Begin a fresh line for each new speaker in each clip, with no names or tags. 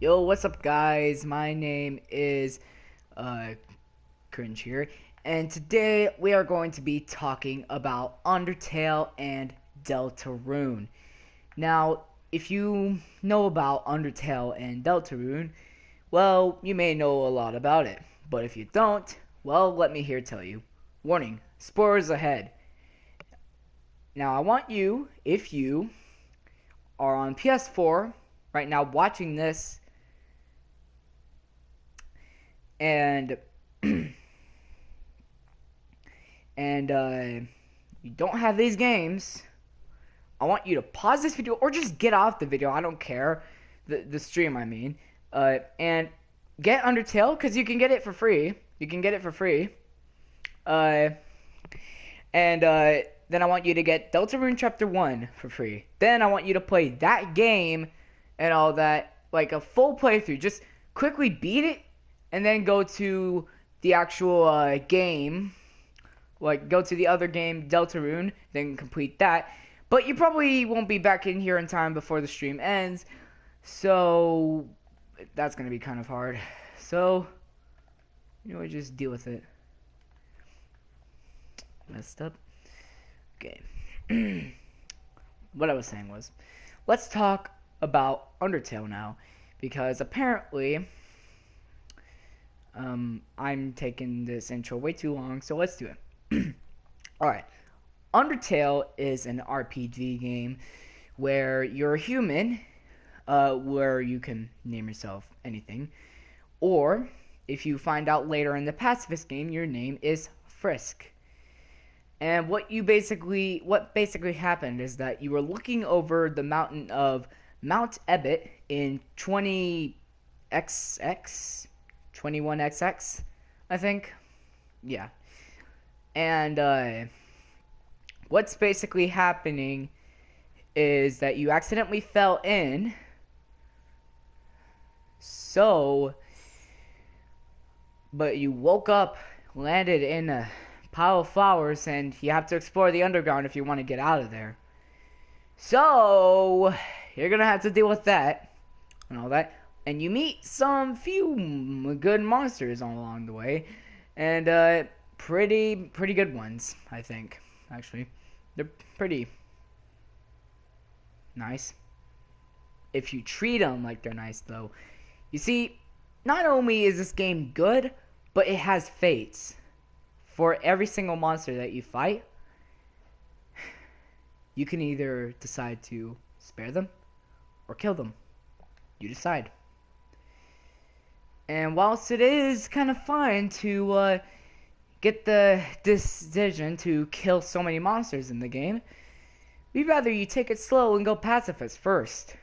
Yo, what's up, guys? My name is Cringe here, and today we are going to be talking about Undertale and Deltarune. Now, if you know about Undertale and Deltarune, well, you may know a lot about it, but if you don't, well, let me here tell you. Warning, spoilers ahead. Now, I want you, if you are on PS4 right now watching this, and you don't have these games, I want you to pause this video or just get off the video. I don't care. The stream, I mean. And get Undertale, because you can get it for free. You can get it for free. And then I want you to get Deltarune Chapter 1 for free. Then I want you to play that game and all that, like a full playthrough. Just quickly beat it, and then go to the actual game. Like, go to the other game, Deltarune, then complete that. But you probably won't be back in here in time before the stream ends. So, that's going to be kind of hard. So, just deal with it. Messed up. Okay. What I was saying was, let's talk about Undertale now. Because apparently, I'm taking this intro way too long, so let's do it. Alright. Undertale is an RPG game where you're a human, where you can name yourself anything. Or, if you find out later in the pacifist game, your name is Frisk. And what basically happened is that you were looking over the mountain of Mount Ebott in 21XX, I think. Yeah. And what's basically happening is that you accidentally fell in. But you woke up, landed in a pile of flowers, and you have to explore the underground if you want to get out of there. So, you're gonna have to deal with that and all that. And you meet some few good monsters along the way. And pretty good ones, I think. Actually, they're pretty nice if you treat them like they're nice, though. You see, not only is this game good, but it has fates. For every single monster that you fight, you can either decide to spare them or kill them. You decide. And whilst it is kind of fun to get the decision to kill so many monsters in the game, we'd rather you take it slow and go pacifist first.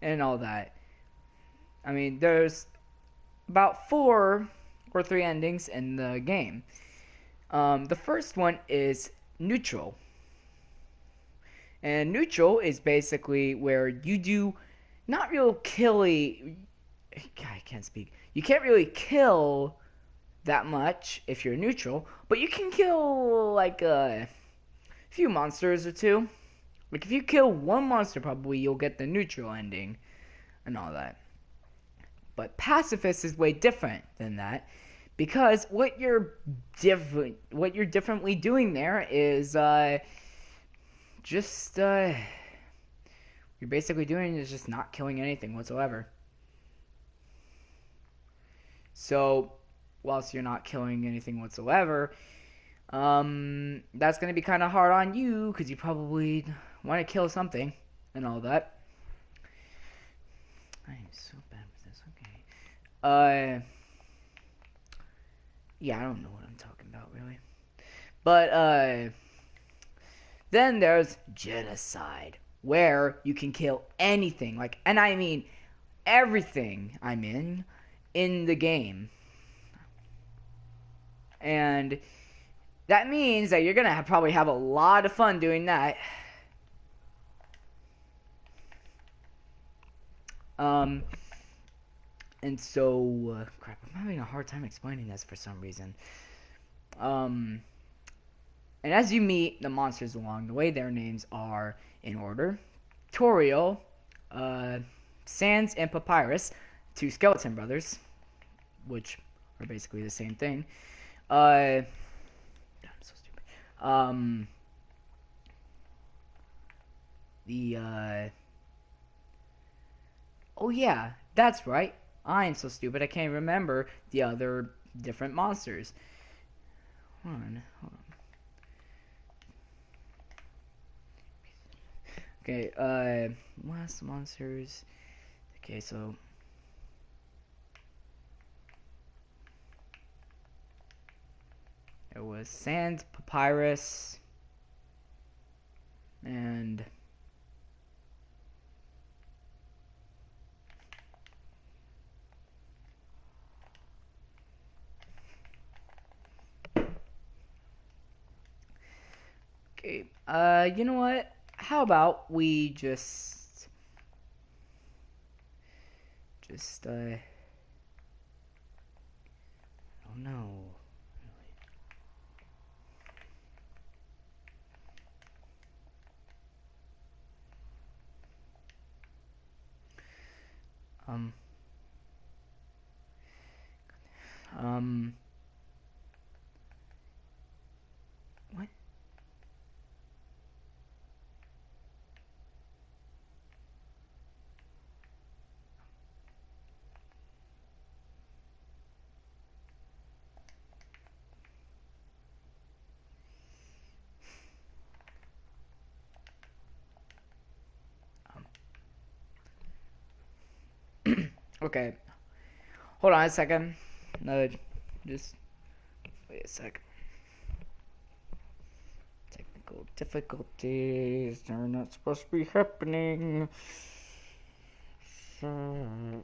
And all that. I mean, there's about 4 or 3 endings in the game. The first one is neutral. And neutral is basically where you do not real killy. I can't speak. You can't really kill that much if you're neutral, but you can kill like a few monsters or two. Like if you kill one monster, probably you'll get the neutral ending and all that. But pacifist is way different than that, because what you're differently doing there is you're basically doing is just not killing anything whatsoever. So, whilst you're not killing anything whatsoever, that's going to be kind of hard on you, because you probably want to kill something and all that. I am so bad with this. Okay. Yeah, I don't know what I'm talking about, really. But, then there's genocide, where you can kill anything, like, and I mean everything, in the game. And that means that you're gonna probably have a lot of fun doing that. And so, crap, I'm having a hard time explaining this for some reason. And as you meet the monsters along the way, their names are in order: Toriel, Sans and Papyrus, two skeleton brothers, which are basically the same thing. I'm so stupid. The Oh yeah, that's right. I am so stupid I can't remember the other different monsters. Hold on. Okay, last monsters. Okay, so it was Sand, Papyrus, and okay. You know what? How about we I don't know. Um, um, what? Okay, hold on a second. No, just wait a sec. Technical difficulties. They're not supposed to be happening. So...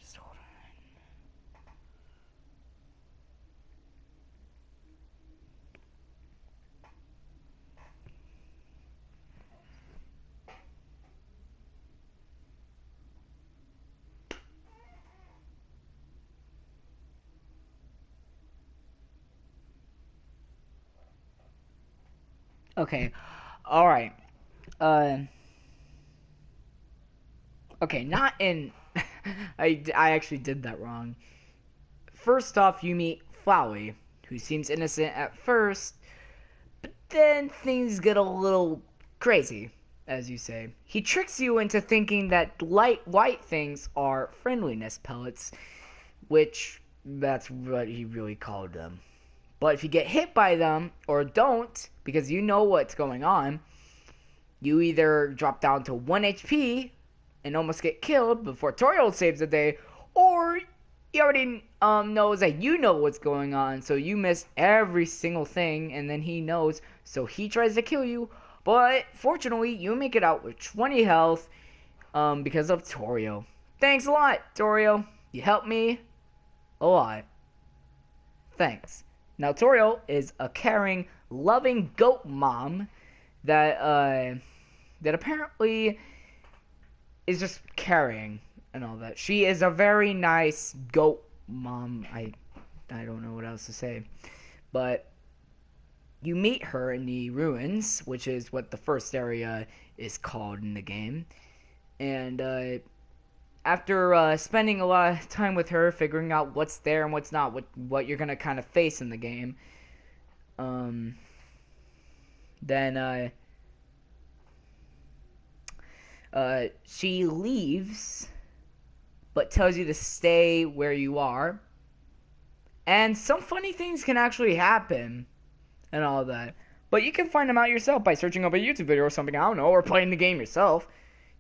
Just hold on. Okay, all right. Uh, okay, not in. I actually did that wrong. First off, you meet Flowey, who seems innocent at first, but then things get a little crazy, as you say. He tricks you into thinking that light white things are friendliness pellets, which that's what he really called them. But if you get hit by them, or don't, because you know what's going on, you either drop down to 1 HP and almost get killed before Toriel saves the day, or he already knows that you know what's going on, so you miss every single thing, and then he knows, so he tries to kill you, but fortunately, you make it out with 20 health because of Toriel. Thanks a lot, Toriel. You helped me a lot. Thanks. Now, Toriel is a caring, loving goat mom that apparently is just caring and all that. She is a very nice goat mom. I don't know what else to say. But you meet her in the ruins, which is what the first area is called in the game. And after spending a lot of time with her, figuring out what's there and what's not, what you're gonna kind of face in the game, then she leaves, but tells you to stay where you are. And some funny things can actually happen and all that. But you can find them out yourself by searching up a YouTube video or something, I don't know, or playing the game yourself.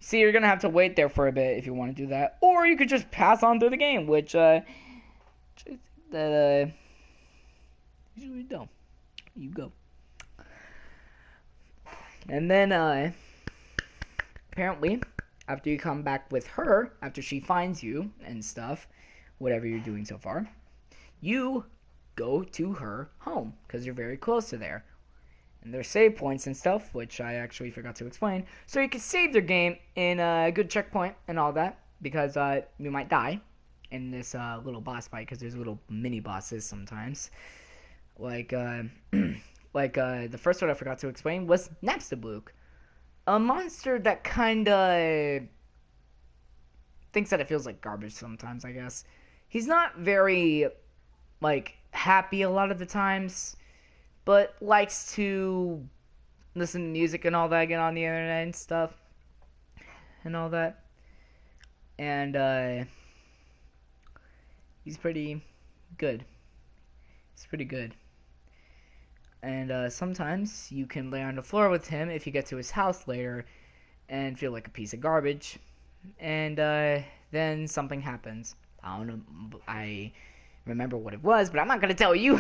See, you're going to have to wait there for a bit if you want to do that. Or you could just pass on through the game, which, usually don't. You go. And then, apparently, after you come back with her, after she finds you and stuff, whatever you're doing so far, you go to her home because you're very close to there. And there's save points and stuff, which I actually forgot to explain. So you can save your game in a good checkpoint and all that, because you might die in this little boss fight, because there's little mini bosses sometimes. Like, the first one I forgot to explain was Napstablook, a monster that kinda thinks that it feels like garbage sometimes, I guess. He's not very, like, happy a lot of the times, but likes to listen to music and all that, get on the internet and stuff, and all that. And, he's pretty good. He's pretty good. And, sometimes you can lay on the floor with him if you get to his house later and feel like a piece of garbage. And, then something happens. I don't know, I remember what it was, but I'm not gonna tell you.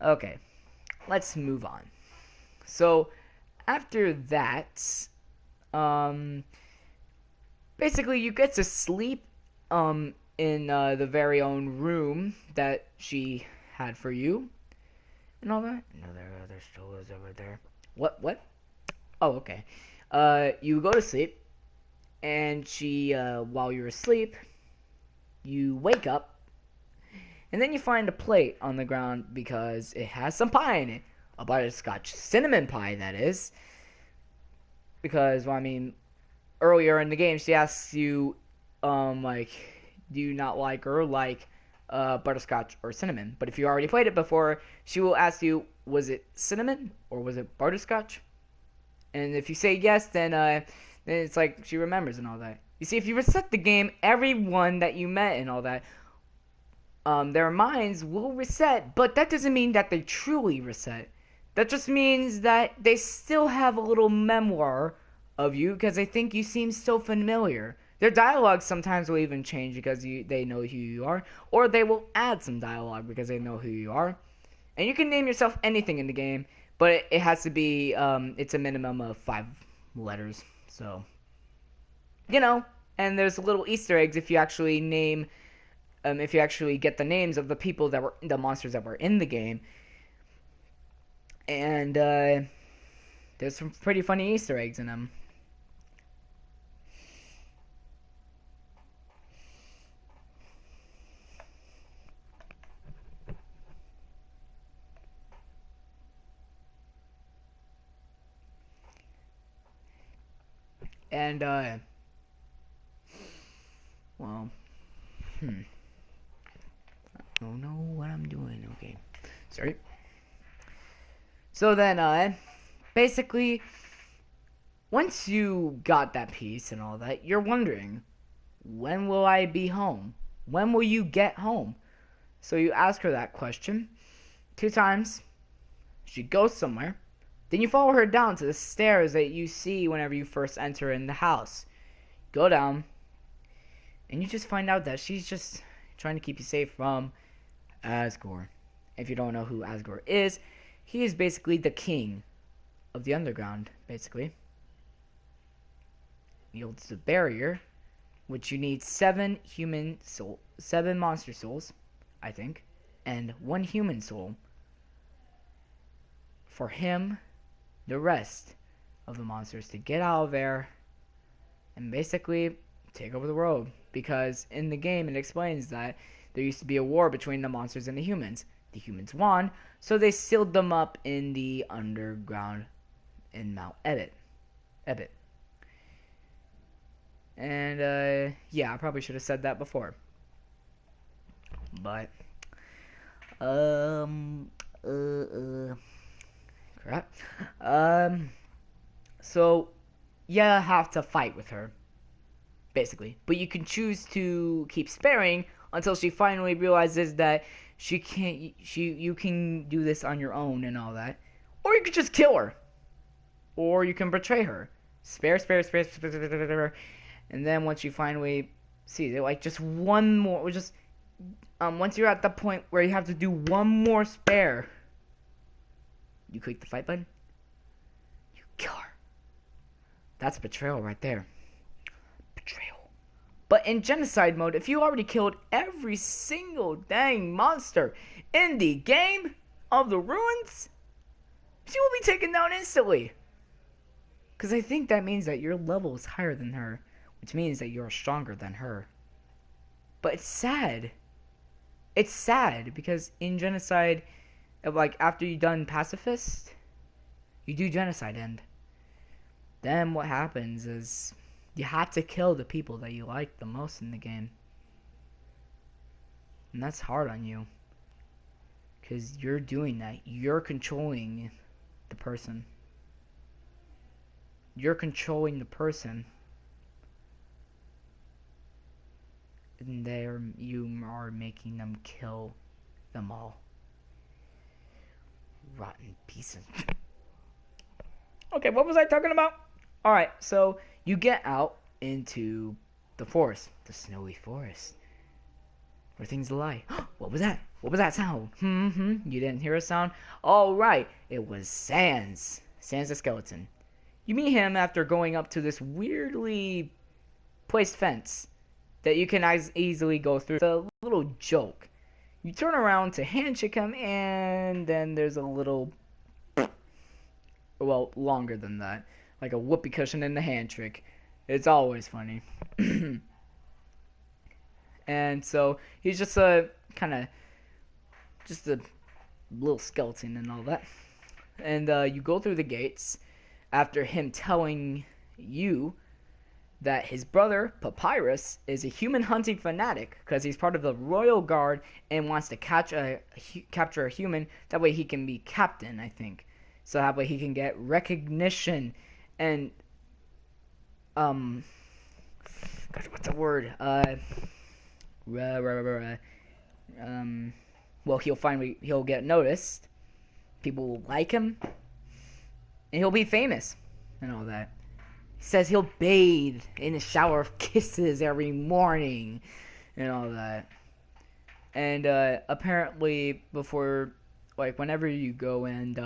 Okay, let's move on. So, after that, basically you get to sleep, in, the very own room that she had for you, and all that. No, there are other stools over there. What? Oh, okay. You go to sleep, and she, while you're asleep, you wake up, and then you find a plate on the ground because it has some pie in it. A butterscotch cinnamon pie, that is. Because, well, I mean, earlier in the game, she asks you, like, do you not like or like butterscotch or cinnamon? But if you already played it before, she will ask you, was it cinnamon or was it butterscotch? And if you say yes, then it's like she remembers and all that. You see, if you reset the game, everyone that you met and all that, their minds will reset, but that doesn't mean that they truly reset. That just means that they still have a little memoir of you because they think you seem so familiar. Their dialogue sometimes will even change because they know who you are, or they will add some dialogue because they know who you are. And you can name yourself anything in the game, but it has to be, it's a minimum of 5 letters. So, and there's little Easter eggs if you actually name, if you actually get the names of the people that were, the monsters that were in the game. And, there's some pretty funny Easter eggs in them. And, well, I don't know what I'm doing. Okay, sorry. So then, basically, once you got that piece and all that, you're wondering, when will I be home? When will you get home? So you ask her that question 2 times. She goes somewhere. Then you follow her down to the stairs that you see whenever you first enter in the house. Go down, and you just find out that she's just trying to keep you safe from Asgore. If you don't know who Asgore is, he is basically the king of the underground, basically. He holds the barrier, which you need 7 monster souls, I think, and 1 human soul for him, the rest of the monsters, to get out of there and basically take over the world. Because in the game it explains that there used to be a war between the monsters and the humans. The humans won, so they sealed them up in the underground in Mount Ebit. And yeah, I probably should have said that before. But crap. So you have to fight with her, basically. But you can choose to keep sparing until she finally realizes that you can do this on your own and all that. Or you could just kill her. Or you can betray her. Spare. And then once you finally see it, like, just one more, just once you're at the point where you have to do one more spare, you click the fight button, you kill her. That's betrayal right there. Betrayal. But in genocide mode, if you already killed every single dang monster in the game of the ruins, she will be taken down instantly. Because I think that means that your level is higher than her, which means that you're stronger than her. But it's sad. It's sad because in genocide, like after you've done pacifist, you do genocide, and then what happens is you have to kill the people that you like the most in the game. And that's hard on you. Because you're doing that. You're controlling the person. You're controlling the person. And you are making them kill them all. Rotten pieces. Okay, what was I talking about? Alright, so you get out into the forest. The snowy forest. Where things lie. What was that? What was that sound? You didn't hear a sound? Alright, it was Sans. Sans the skeleton. You meet him after going up to this weirdly placed fence that you can easily go through. It's a little joke. You turn around to handshake him, and then there's a little, well, longer than that, like a whoopee cushion in the hand trick. It's always funny. And so he's just just a little skeleton and all that. And you go through the gates after him telling you that his brother, Papyrus, is a human hunting fanatic because he's part of the royal guard and wants to capture a human. That way he can be captain, I think. So that way he can get recognition and, gosh, what's the word? Well, he'll get noticed. People will like him. And he'll be famous and all that. He says he'll bathe in a shower of kisses every morning and all that. And apparently before, like, whenever you go and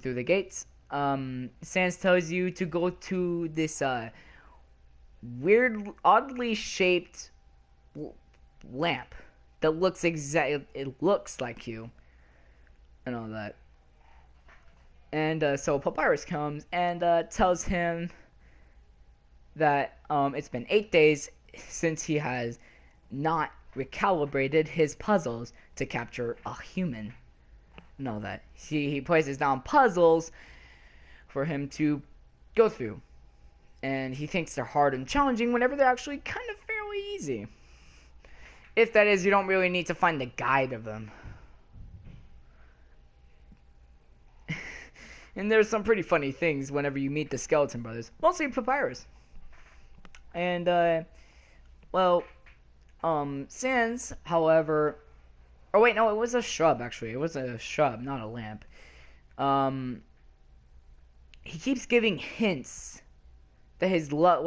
through the gates, Sans tells you to go to this weird, oddly shaped lamp that looks it looks like you and all that. And so Papyrus comes and tells him that it's been 8 days since he has not recalibrated his puzzles to capture a human. And all that. He places down puzzles for him to go through. And he thinks they're hard and challenging whenever they're actually kind of fairly easy. If that is, you don't really need to find the guide of them. And there's some pretty funny things whenever you meet the Skeleton Brothers. Mostly Papyrus. And, Sans, however... Oh, wait, no, it was a shrub, actually. It was a shrub, not a lamp. He keeps giving hints that his luck,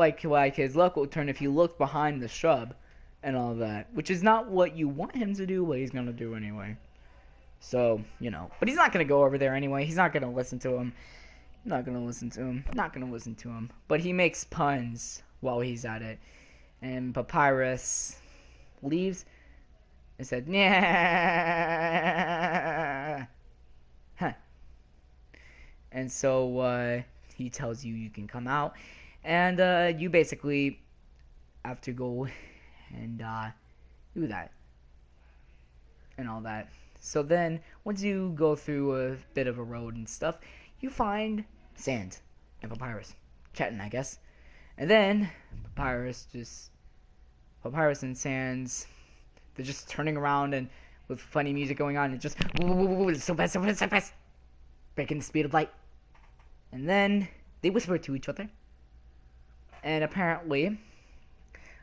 his luck will turn if he looks behind the shrub and all that. Which is not what you want him to do, but he's gonna do anyway. So, you know. But he's not going to go over there anyway. He's not going to listen to him. Not going to listen to him. But he makes puns while he's at it. And Papyrus leaves and said, "Nah." Huh. And so he tells you can come out. And you basically have to go and do that. And all that. So then, once you go through a bit of a road and stuff, you find Sans and Papyrus chatting, I guess. And then Papyrus and Sans, they're just turning around and with funny music going on, and just so fast, so fast, so fast, breaking the speed of light. And then they whisper to each other. And apparently,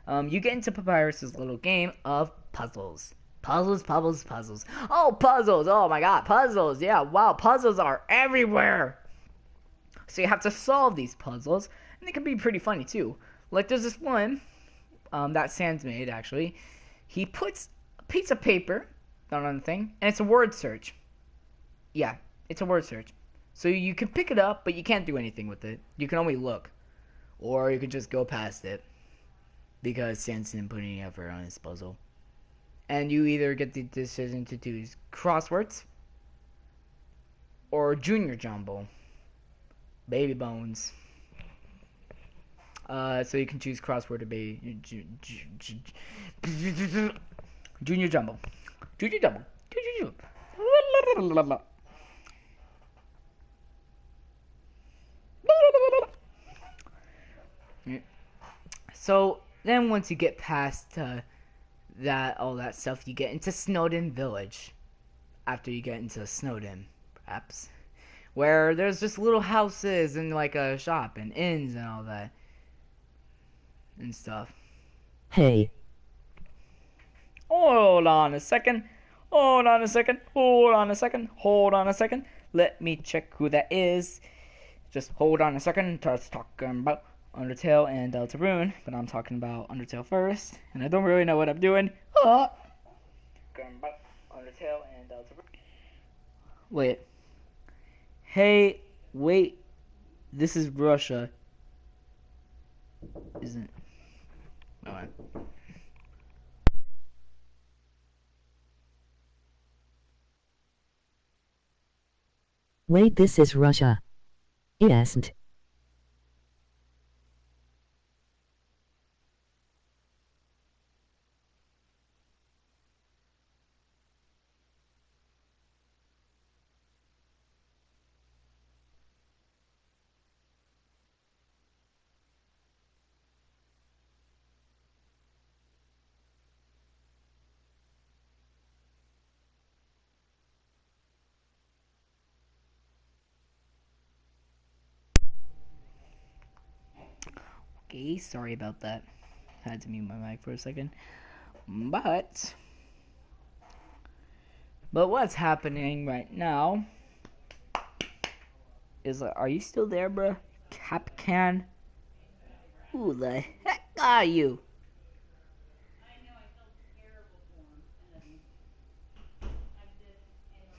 you get into Papyrus's little game of puzzles. Puzzles. Oh, puzzles. Oh, my God. Puzzles. Yeah, wow. Puzzles are everywhere. So you have to solve these puzzles. And they can be pretty funny, too. Like, there's this one that Sans made, actually. He puts a piece of paper down on the thing, and it's a word search. Yeah, it's a word search. So you can pick it up, but you can't do anything with it. You can only look. Or you can just go past it. because Sans didn't put any effort on his puzzle. And you either get the decision to choose crosswords or junior jumbo, baby bones. So you can choose crossword or baby junior jumbo, junior jumbo, junior jumbo. So then once you get past all that stuff, you get into Snowden Village. After you get into Snowden, perhaps, where there's just little houses and like a shop and inns and all that and stuff.
Hey.
Hold on a second. Hold on a second. Hold on a second. Hold on a second. Let me check who that is. Just hold on a second. Starts talking about Undertale and Deltarune, but I'm talking about Undertale first, and I don't really know what I'm doing. Undertale and Deltarune. Wait. Hey, wait. This is Russia. Isn't. Alright.
Wait, this is Russia. Isn't.
Okay, sorry about that. Had to mute my mic for a second. But what's happening right now is like, are you still there, bruh? Capcan? Who the heck are you?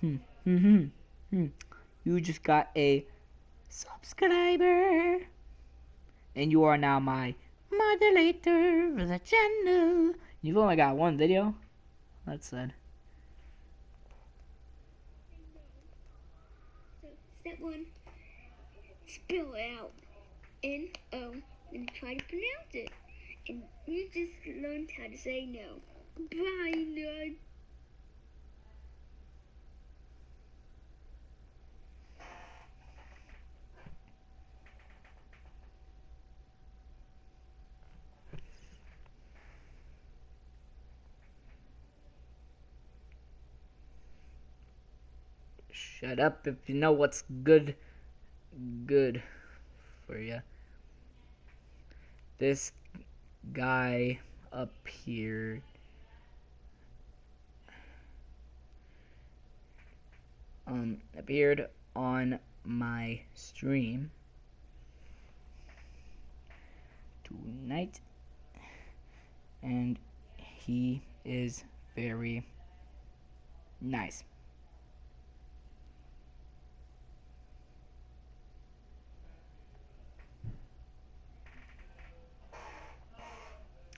You just got a subscriber. And you are now my moderator for the channel. You've only got one video. That's sad.
Step one, spell it out. N-O, and try to pronounce it. And you just learned how to say no. Bye, nerd.
Shut up if you know what's good for you. This guy appeared on my stream tonight, and he is very nice.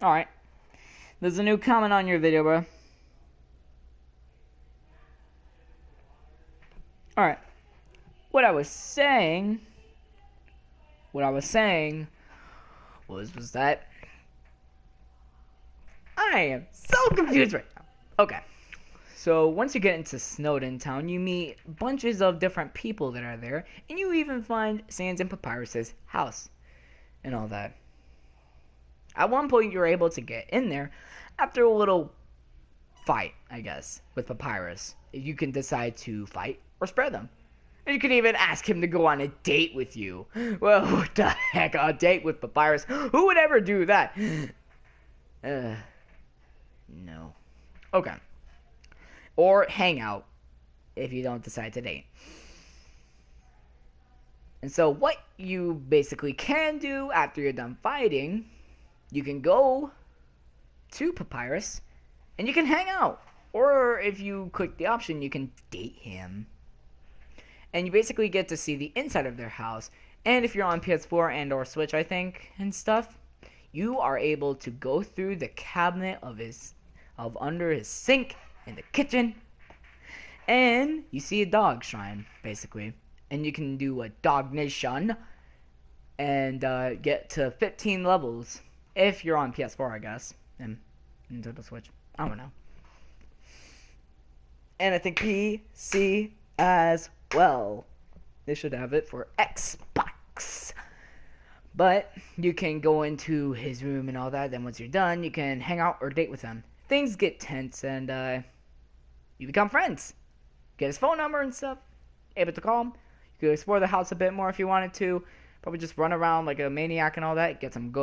Alright. There's a new comment on your video, bro. Alright. What I was saying was that I am so confused right now. Okay. So once you get into Snowden Town, you meet bunches of different people that are there, and you even find Sans and Papyrus's house and all that. At one point, you're able to get in there after a little fight, I guess, with Papyrus. You can decide to fight or spare them. And you can even ask him to go on a date with you. Well, what the heck, a date with Papyrus? Who would ever do that? No. Okay. Or hang out if you don't decide to date. And so what you basically can do after you're done fighting, you can go to Papyrus and you can hang out. Or if you click the option, you can date him. And you basically get to see the inside of their house. And if you're on PS4 and or Switch, I think, and stuff, you are able to go through the cabinet of under his sink in the kitchen, and you see a dog shrine basically, and you can do a dog nation and get to 15 levels if you're on PS4, I guess, and Nintendo Switch. I don't know. And I think PC as well. They should have it for Xbox. But you can go into his room and all that. Then once you're done, you can hang out or date with him. Things get tense, and you become friends. Get his phone number and stuff. Able to call him. You could explore the house a bit more if you wanted to. Probably just run around like a maniac and all that. Get some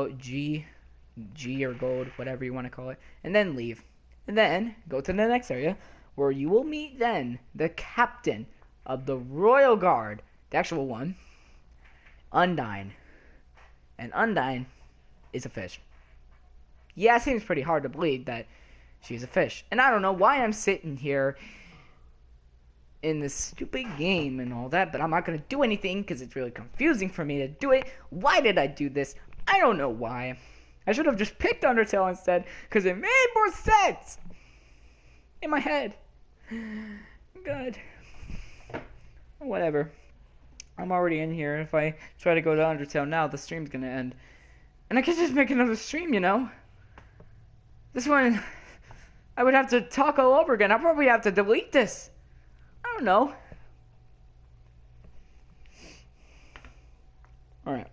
G or gold, whatever you want to call it, and then leave. And then go to the next area, where you will meet then the captain of the Royal Guard, the actual one, Undyne. And Undyne is a fish. Yeah, it seems pretty hard to believe that she's a fish. And I don't know why I'm sitting here in this stupid game and all that, but I'm not going to do anything because it's really confusing for me to do it. Why did I do this? I don't know why. I should have just picked Undertale instead, because it made more sense in my head. God. Whatever. I'm already in here. If I try to go to Undertale now, the stream's gonna end. And I could just make another stream, you know? This one, I would have to talk all over again. I'll probably have to delete this. I don't know. Alright.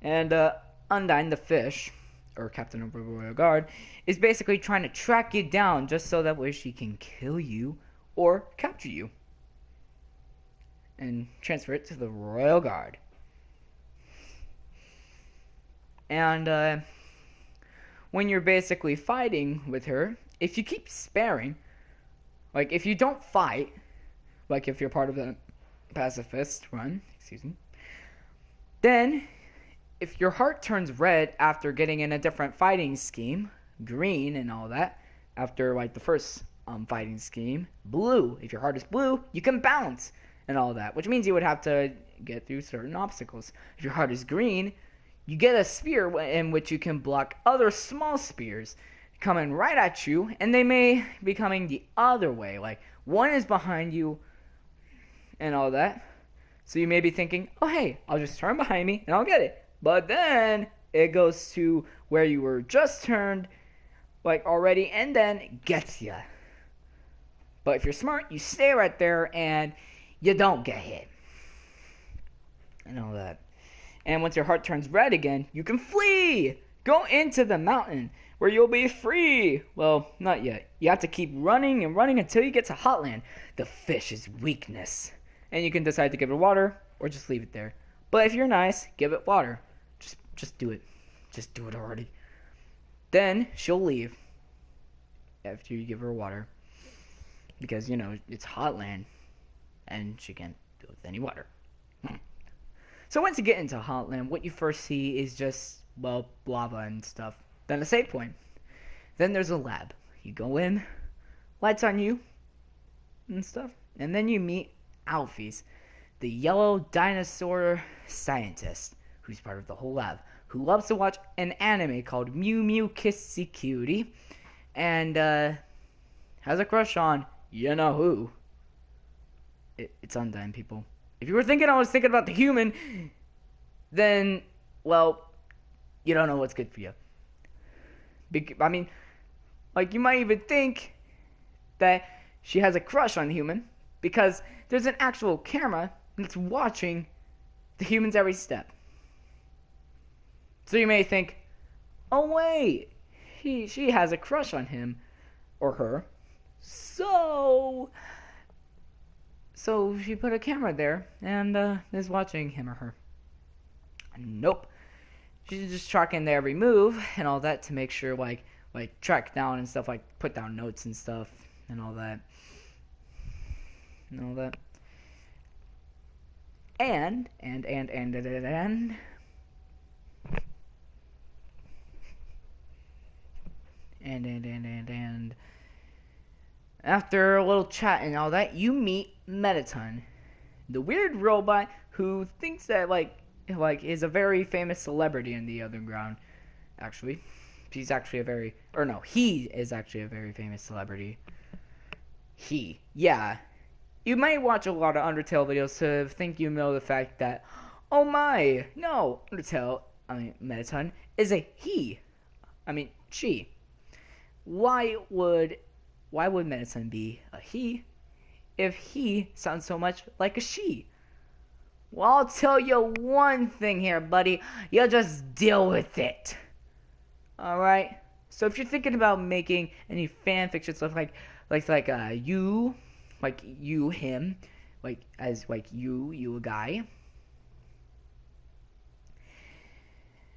And, Undyne the fish, or Captain of the Royal Guard, is basically trying to track you down just so that way she can kill you or capture you and transfer it to the Royal Guard. And when you're basically fighting with her, if you keep sparing, like if you don't fight, like if you're part of the pacifist run, then if your heart turns red after getting in a different fighting scheme, green and all that, after like the first fighting scheme, blue, if your heart is blue, you can bounce and all that, which means you would have to get through certain obstacles. If your heart is green, you get a spear in which you can block other small spears coming right at you, and they may be coming the other way, like one is behind you and all that. So you may be thinking, oh hey, I'll just turn behind me and I'll get it. But then it goes to where you were just turned, like already, and then gets ya. But if you're smart, you stay right there and you don't get hit. And all that. And once your heart turns red again, you can flee! Go into the mountain where you'll be free! Well, not yet. You have to keep running and running until you get to Hotland, the fish's weakness. And you can decide to give it water or just leave it there. But if you're nice, give it water. Just do it. Just do it already. Then she'll leave after you give her water. Because, you know, it's Hotland. And she can't do it with any water. So once you get into Hotland, what you first see is just, well, lava and stuff. Then a save point. Then there's a lab. You go in, lights on you, and stuff. And then you meet Alphys, the yellow dinosaur scientist, who's part of the whole lab, who loves to watch an anime called Mew Mew Kissy Cutie, and has a crush on you know who. It's Undyne, people. If you were thinking I was thinking about the human, then, well, you don't know what's good for you. I mean, like, you might even think that she has a crush on the human, because there's an actual camera that's watching the human's every step. So you may think, oh wait, she has a crush on him or her, so she put a camera there and is watching him or her. Nope. She's just tracking their every move and all that to make sure, like track down and stuff, like put down notes and stuff and all that. And all that. And after a little chat and all that, you meet Metaton, the weird robot who thinks that, like, like is a very famous celebrity in the underground. Actually, she's actually a very, or no, he is actually a very famous celebrity. Yeah. You might watch a lot of Undertale videos to think you know the fact that, oh my, no, Mettaton is a he. She. Why would Mettaton be a he if he sounds so much like a she? Well, I'll tell you one thing here, buddy. You'll just deal with it. Alright? So if you're thinking about making any fan fiction stuff you, him, you a guy,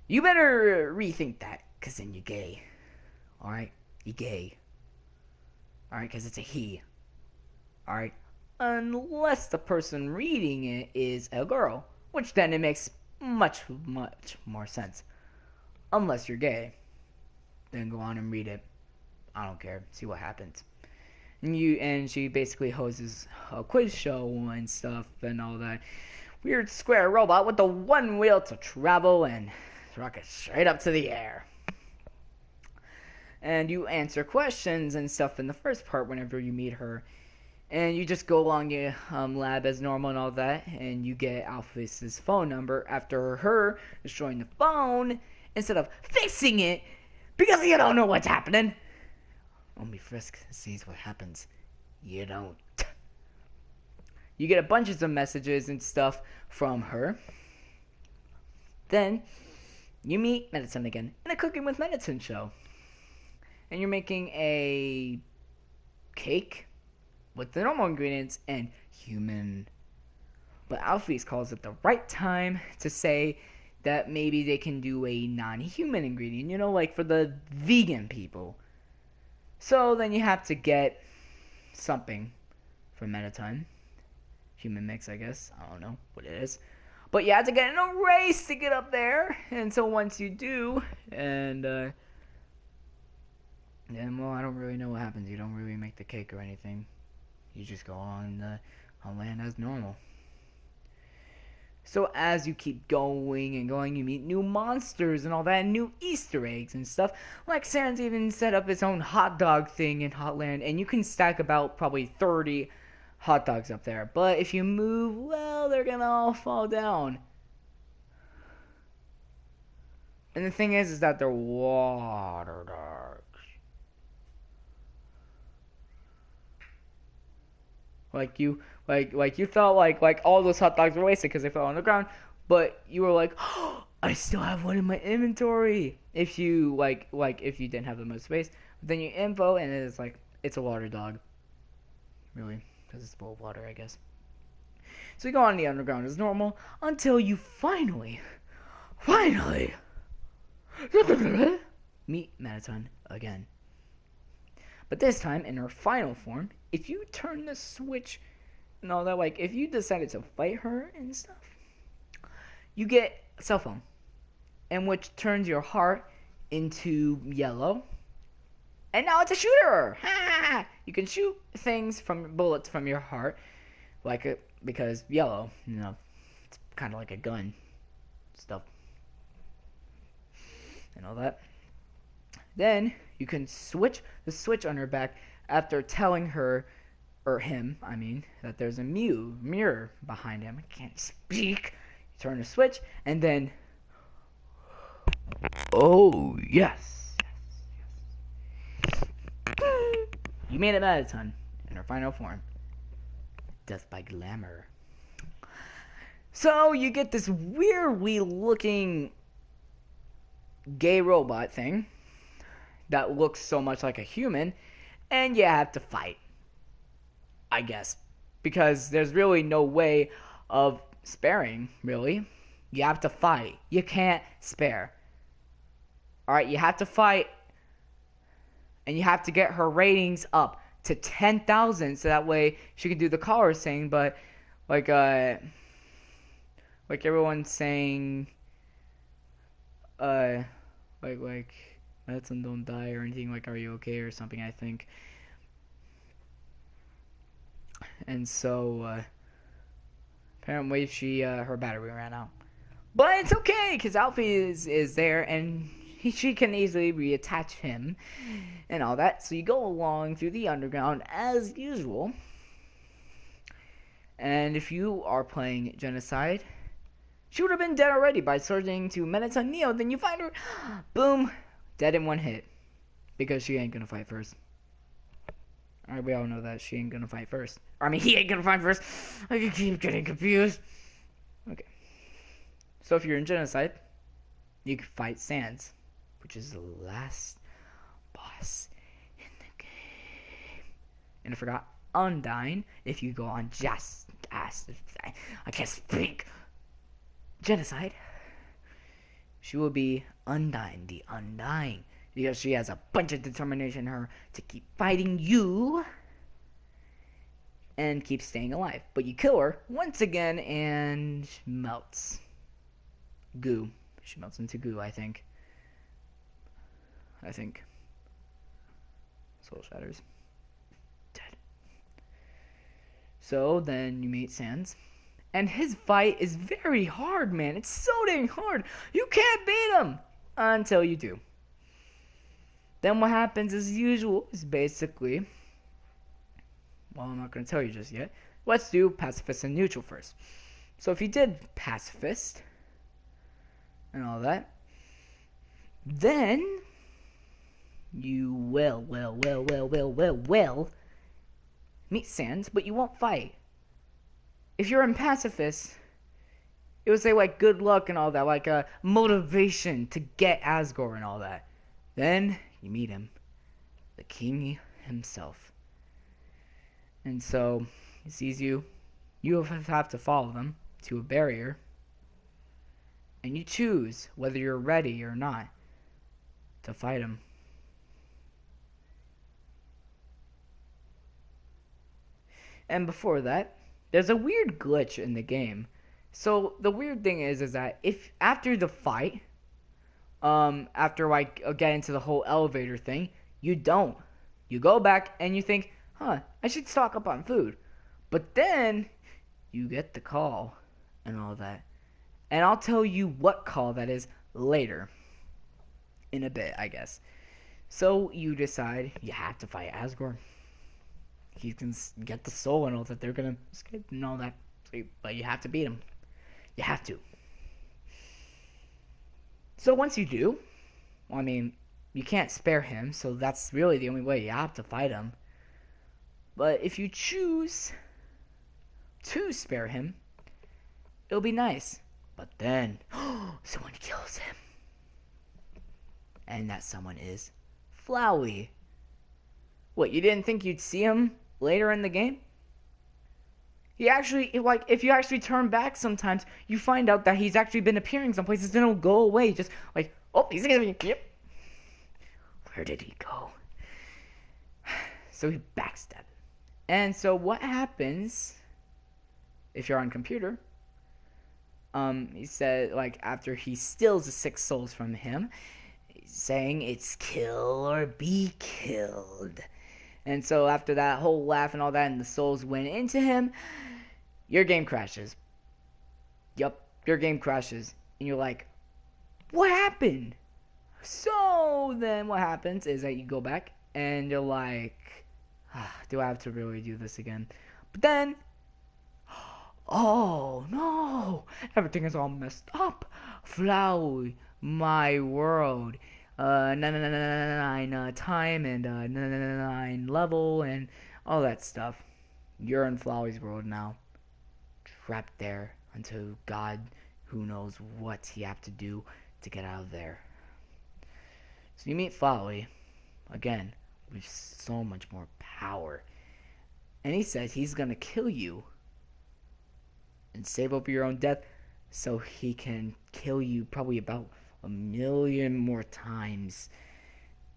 you better rethink that, cause then you're gay. Alright? You're gay. Alright? Cause it's a he. Alright? Unless the person reading it is a girl, which then it makes much more sense. Unless you're gay. Then go on and read it. I don't care. See what happens. And she basically hoses a quiz show and stuff and all that. Weird square robot with the one wheel to travel and rocket straight up to the air. And you answer questions and stuff in the first part whenever you meet her. And you just go along your lab as normal and all that, and you get Alphys's phone number after her destroying the phone instead of fixing it because you don't know what's happening. Only Frisk sees what happens. You don't. You get a bunch of messages and stuff from her. Then you meet Mettaton again in a Cooking with Mettaton show. And you're making a cake with the normal ingredients and human. But Alphys calls it the right time to say that maybe they can do a non-human ingredient, like for the vegan people. So then you have to get something from Mettaton. Human mix, I guess. I don't know what it is. But you have to get in a race to get up there. And so once you do, and well, I don't really know what happens. You don't really make the cake or anything. You just go on land as normal. So as you keep going and going, you meet new monsters and all that, and new Easter eggs and stuff. Like Sans even set up his own hot dog thing in Hotland, and you can stack about probably 30 hot dogs up there. But if you move, well, they're gonna all fall down. And the thing is that they're water dogs. Like you felt like all those hot dogs were wasted because they fell on the ground, but you were like, oh, I still have one in my inventory. If you if you didn't have the most space, but then you info and it's like it's a water dog, really, because it's full of water, I guess. So you go on the underground as normal until you finally meet Mettaton again. But this time, in her final form, if you turn the switch and all that, if you decided to fight her and stuff, you get a cell phone, and which turns your heart into yellow, and now it's a shooter. Ha! You can shoot things from bullets from your heart, because yellow, it's kind of like a gun, stuff, and all that. Then you can switch the switch on her back after telling her, or him, that there's a mirror behind him. I can't speak. You turn the switch, and then, oh yes, you made it Mettaton in her final form. Death by glamour. So you get this weirdly looking gay robot thing that looks so much like a human, and you have to fight, I guess, because there's really no way of sparing, really. You have to fight. You can't spare. Alright, you have to fight, and you have to get her ratings up to 10,000, so that way she can do the caller thing, but, like everyone's saying, Mettaton don't die or anything, are you okay or something, I think. And so apparently her battery ran out. But it's okay, because Alfie is there, and she can easily reattach him and all that. So you go along through the underground as usual. And if you are playing Genocide, she would have been dead already by switching to Mettaton Neo. Then you find her, boom, dead in one hit. Because she ain't gonna fight first. Alright, we all know that she ain't gonna fight first. I mean, he ain't gonna fight first. I keep getting confused. Okay. So if you're in Genocide, you can fight Sans, which is the last boss in the game. And I forgot Undyne. If you go on I can't speak. Genocide, she will be Undyne, the Undying, because she has a bunch of determination in her to keep fighting you and keep staying alive. But you kill her once again and she melts. Goo. She melts into goo, I think. Soul shatters. Dead. So then you meet Sans. And his fight is very hard, man. It's so dang hard. You can't beat him until you do. Then what happens as usual is basically, well, I'm not going to tell you just yet. Let's do pacifist and neutral first. So if you did pacifist and all that, then you will meet Sans, but you won't fight. If you're in pacifist, it would say like good luck and all that, like a motivation to get Asgore and all that. Then you meet him, the king himself. And so he sees you. You have to follow them to a barrier, and you choose whether you're ready or not to fight him. And before that, there's a weird glitch in the game. So the weird thing is that if after the fight, after like get into the whole elevator thing, you don't. You go back and you think, I should stock up on food. But then you get the call and all that. And I'll tell you what call that is later. In a bit, I guess. So you decide you have to fight Asgore. He can get the soul and all that. They're gonna escape and all that. But you have to beat him. You have to. So once you do, well, I mean, you can't spare him, so that's really the only way. You have to fight him. But if you choose to spare him, it'll be nice. But then, someone kills him. And that someone is Flowey. What, you didn't think you'd see him later in the game? He actually, like, if you actually turn back sometimes, you find out that he's actually been appearing some places, then he'll go away. Just like, oh, he's gonna be, yep. Where did he go? So he backstabbed. And so what happens if you're on computer? He said, like, after he steals the 6 souls from him, he's saying it's kill or be killed. And so after that whole laugh and all that and the souls went into him, your game crashes. Yup, your game crashes. And you're like, what happened? So then what happens is that you go back and you're like, do I have to really do this again? But then, oh no, everything is all messed up. Flowey, my world. 9 time and 9 level and all that stuff. You're in Flowey's world now, trapped there until God, who knows what he have to do to get out of there. So you meet Flowey again with so much more power, and he says he's gonna kill you and save over your own death, so he can kill you probably about 1,000,000 more times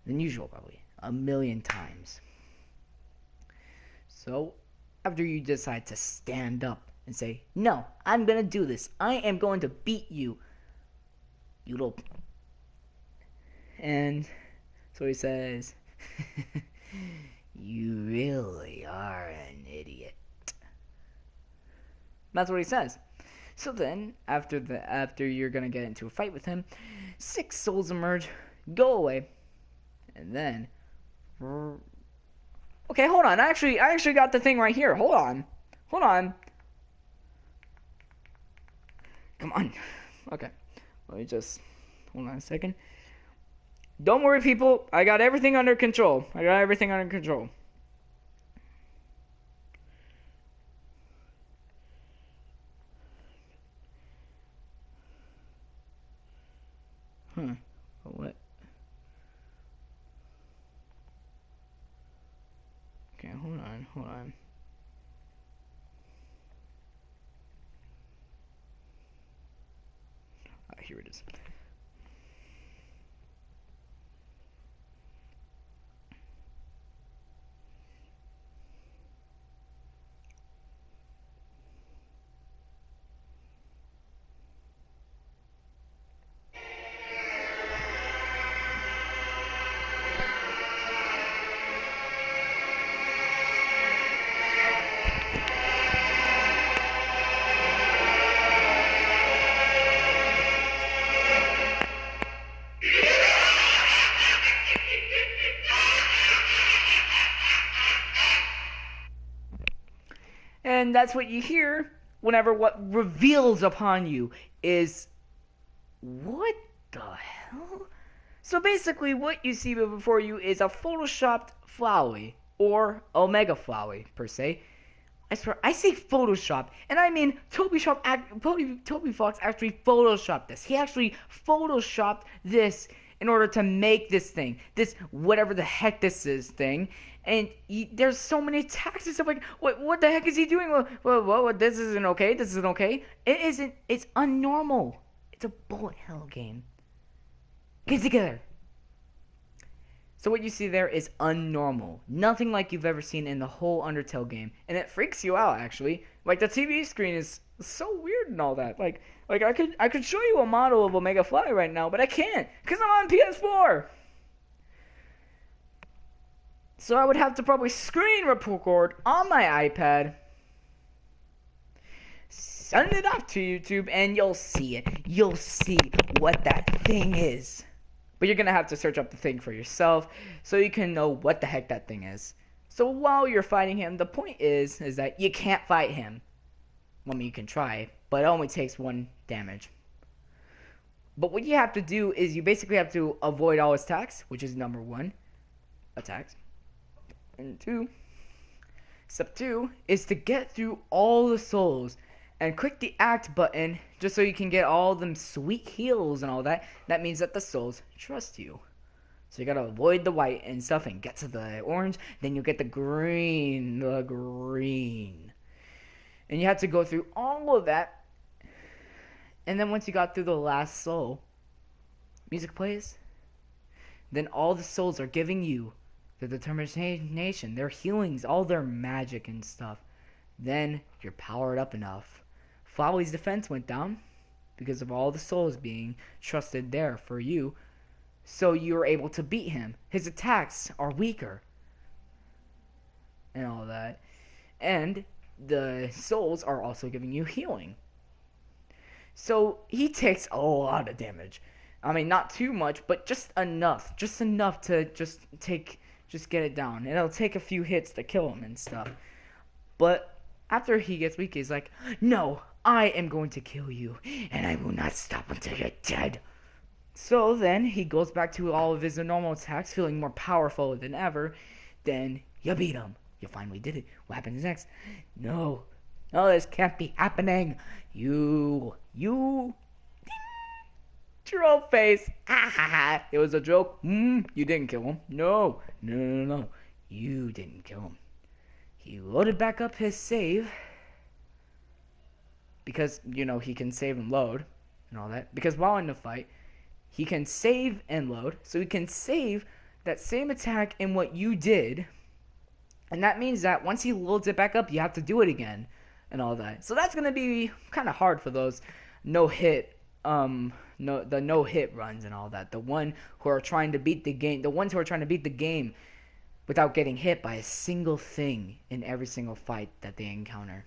than usual, probably 1,000,000 times. So after you decide to stand up and say, no, I'm gonna do this, I am going to beat you, you little. And so he says, you really are an idiot. That's what he says. So then, after you're gonna get into a fight with him, 6 souls emerge, go away, and then. Okay, hold on. I actually got the thing right here. Hold on. Come on. Okay, let me just hold on a second. Don't worry, people. I got everything under control. Huh. What? Okay, hold on. Here it is. And that's what you hear whenever what reveals upon you is what the hell? So basically, what you see before you is a photoshopped Flowey, or Omega Flowey, per se. I swear, I say Photoshop, and I mean Toby Fox actually photoshopped this. He actually photoshopped this in order to make this thing, this whatever the heck this is thing. And there's so many attacks and stuff like, what the heck is he doing? This isn't okay. This isn't okay. It isn't. It's unnormal. It's a bullet hell game. Get together. So what you see there is unnormal. Nothing like you've ever seen in the whole Undertale game. And it freaks you out, actually. Like, the TV screen is so weird and all that. Like I could show you a model of Omega Fly right now, but I can't, because I'm on PS4. So I would have to probably screen record on my iPad, send it off to YouTube, and you'll see it. You'll see what that thing is. But you're going to have to search up the thing for yourself so you can know what the heck that thing is. So while you're fighting him, the point is that you can't fight him. Well, I mean, you can try, but it only takes 1 damage. But what you have to do is you basically have to avoid all his attacks, which is number 1, attacks. And 2, step 2 is to get through all the souls and click the act button just so you can get all them sweet heals and all that. That means that the souls trust you. So you gotta avoid the white and stuff and get to the orange. Then you get the green. And you have to go through all of that. And then once you got through the last soul, music plays. Then all the souls are giving you their determination, their healings, all their magic and stuff. Then you're powered up enough. Flowey's defense went down because of all the souls being trusted there for you. So you were able to beat him. His attacks are weaker. And all that. And the souls are also giving you healing. So he takes a lot of damage. I mean, not too much, but just enough. Just enough to just get it down. And it'll take a few hits to kill him and stuff. But after he gets weak, he's like, no, I am going to kill you, and I will not stop until you're dead. So then he goes back to all of his normal attacks, feeling more powerful than ever. Then you beat him. You finally did it. What happens next? No, this can't be happening. You, troll face. It was a joke. You didn't kill him. No. You didn't kill him. He loaded back up his save. Because, he can save and load and all that. Because while in the fight, he can save and load. So he can save that same attack in what you did. And that means that once he loads it back up, you have to do it again and all that. So that's going to be kind of hard for those no-hit runs and all that. The ones who are trying to beat the game without getting hit by a single thing in every single fight that they encounter.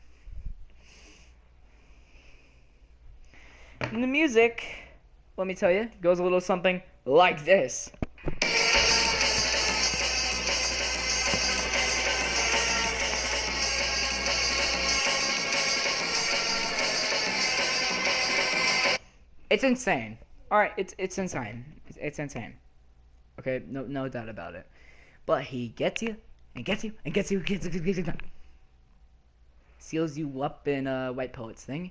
And the music, let me tell you, goes a little something like this. It's insane. All right, it's insane. It's insane. Okay, no doubt about it. But he gets you and gets you and gets you, gets you, seals you up in a white poet's thing.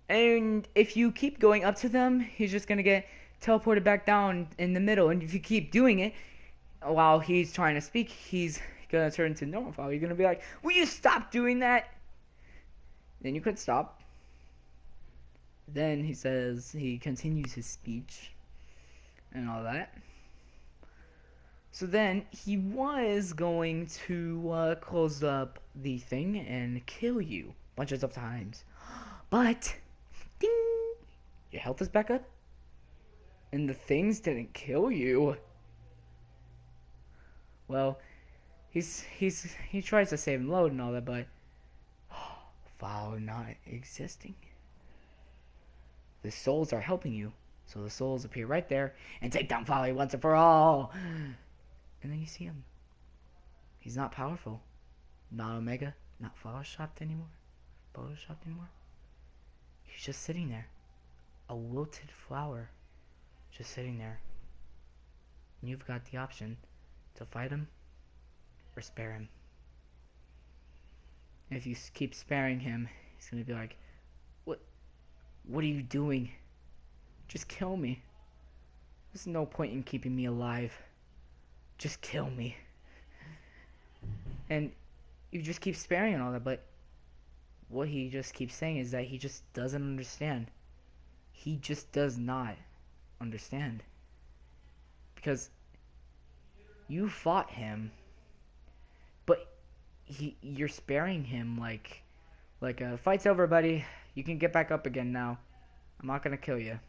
And if you keep going up to them, he's just gonna get teleported back down in the middle. And if you keep doing it while he's trying to speak, he's gonna turn into normal file. You're gonna be like, "Will you stop doing that?" Then you could stop. Then he continues his speech and all that. So then he was going to close up the thing and kill you bunches of times. But, ding, your health is back up. And the things didn't kill you. Well, he tries to save and load and all that, but file not existing. The souls are helping you, so the souls appear right there and take down Folly once and for all. And then you see him. He's not powerful, not Omega, not photoshopped anymore. He's just sitting there, a wilted flower, just sitting there. And you've got the option to fight him or spare him. And if you keep sparing him, he's gonna be like, What are you doing? Just kill me. There's no point in keeping me alive. Just kill me." And you just keep sparing and all that, but what he just keeps saying is that he just doesn't understand. He just does not understand. Because you fought him, but you're sparing him like fight's over, buddy. You can get back up again now. I'm not gonna kill you.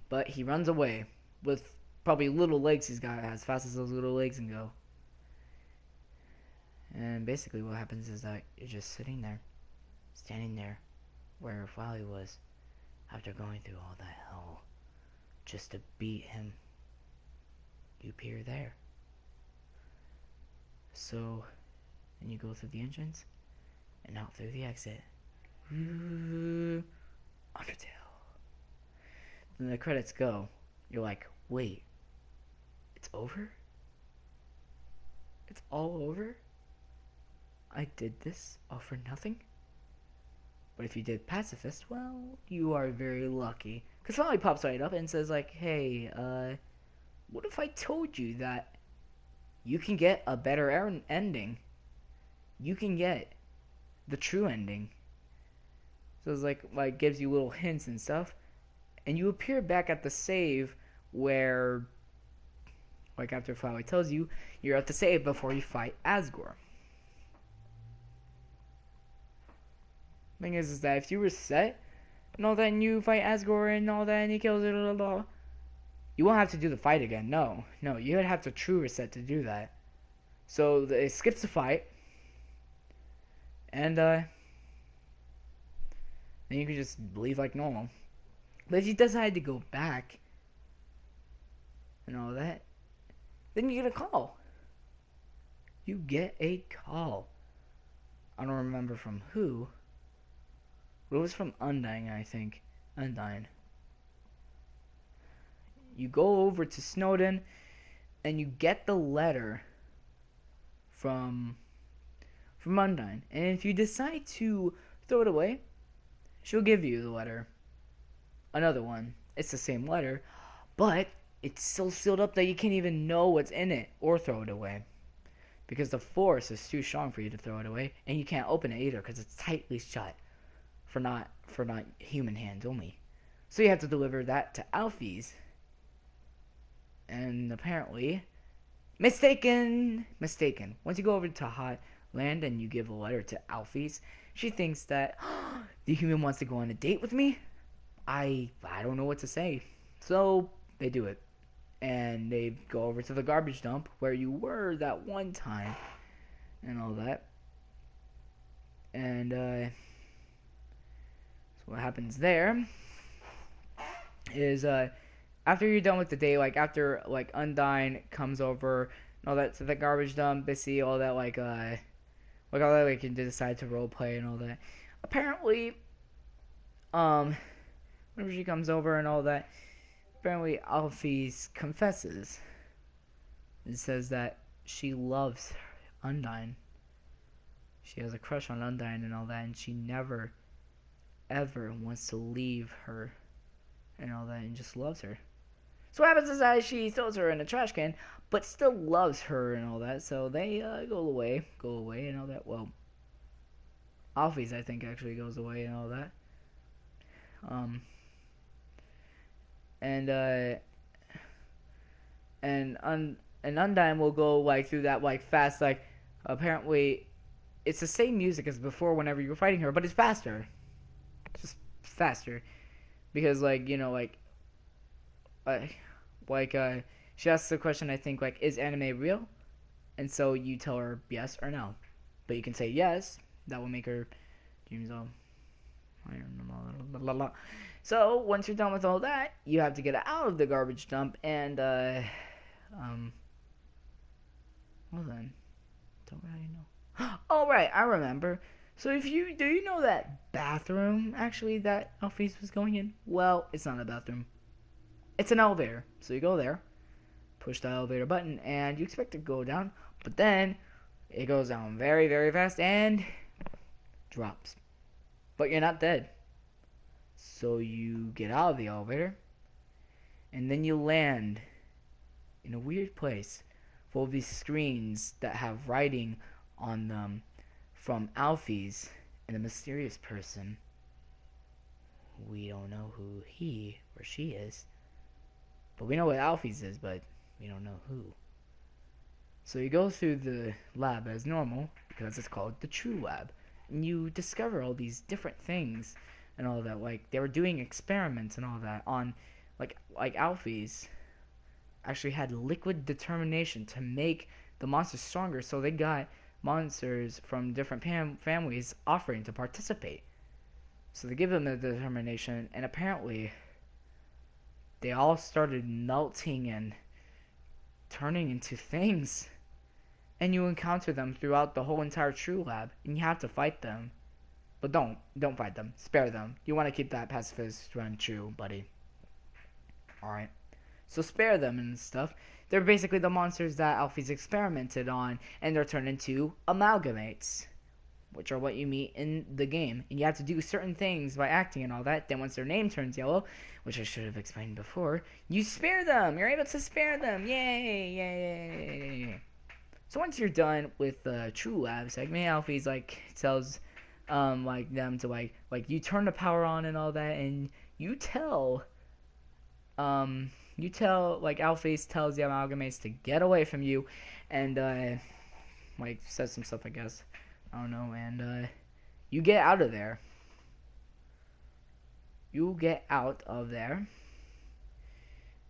But he runs away with probably little legs he's got, as fast as those little legs can go. And basically what happens is that you're just sitting there, standing there where Wally was, after going through all that hell just to beat him. You appear there. So then you go through the entrance and out through the exit. Undertale. Then the credits go. You're like, wait, it's over? It's all over? I did this all for nothing? But if you did Pacifist, well, you are very lucky. Because Folly pops right up and says like, hey, what if I told you that you can get a better ending? You can get the true ending. So it's like gives you little hints and stuff. And you appear back at the save where, like after Folly tells you, you're at the save before you fight Asgore. Thing is that if you reset and all that and you fight Asgore and all that and he kills it, you won't have to do the fight again. No, you would have to true reset to do that. So it skips the fight, and then you can just leave like normal. But if you decide to go back and all that, then you get a call. You get a call. I don't remember from who. But it was from Undyne, I think. Undyne. You go over to Snowden and you get the letter from Undyne. And if you decide to throw it away, she'll give you the letter. Another one. It's the same letter, but it's so sealed up that you can't even know what's in it or throw it away. Because the force is too strong for you to throw it away, and you can't open it either because it's tightly shut for not human hands only. So you have to deliver that to Alfie's. And apparently, mistaken. Once you go over to Hot Land and you give a letter to Alfie's, she thinks that the human wants to go on a date with me. I don't know what to say. So they do it. And they go over to the garbage dump where you were that one time and all that. And so what happens there is after you're done with the day, like after like Undyne comes over and all that to the garbage dump, Bissy, all that like all that like can decide to role play and all that. Apparently, um, whenever she comes over and all that, apparently Alphys confesses and says that she loves Undyne. She has a crush on Undyne and all that, and she never ever wants to leave her and all that, and just loves her. So what happens is that she throws her in a trash can, but still loves her and all that. So they go away, and all that. Well, Alphys, I think, actually goes away and all that. Um, and and Undyne will go like through that like fast like apparently it's the same music as before whenever you were fighting her, but it's faster. It's just faster because like you know uh, like she asks the question I think like is anime real, and so you tell her yes or no, but you can say yes. That will make her dreams all. So once you're done with all that, you have to get out of the garbage dump and well then, don't really know. Oh right, I remember. So if you do you know that bathroom actually that Alphys was going in? Well, it's not a bathroom. It's an elevator. So you go there, push the elevator button, and you expect to go down, but then it goes down very, very fast and drops. But you're not dead. So you get out of the elevator, and then you land in a weird place full of these screens that have writing on them from Alphys and a mysterious person. We don't know who he or she is. But we know what Alphys is, but we don't know who. So you go through the lab as normal, because it's called the True Lab. And you discover all these different things and all that. Like, they were doing experiments and all that on, like Alphys actually had liquid determination to make the monsters stronger. So they got monsters from different families offering to participate. So they give them the determination, and apparently they all started melting and turning into things. And you encounter them throughout the whole entire True Lab, and you have to fight them. But don't fight them. Spare them. You want to keep that pacifist run true, buddy. Alright. So spare them and stuff. They're basically the monsters that Alphys experimented on, and they're turned into amalgamates, which are what you meet in the game. And you have to do certain things by acting and all that. Then once their name turns yellow, which I should have explained before, you spare them. You're able to spare them. Yay, yay. So once you're done with the True Lab segment, Alphys like tells like them to like you turn the power on and all that, and you tell like Alphys tells the amalgamates to get away from you, and like says some stuff I guess. I don't know, and you get out of there. You get out of there.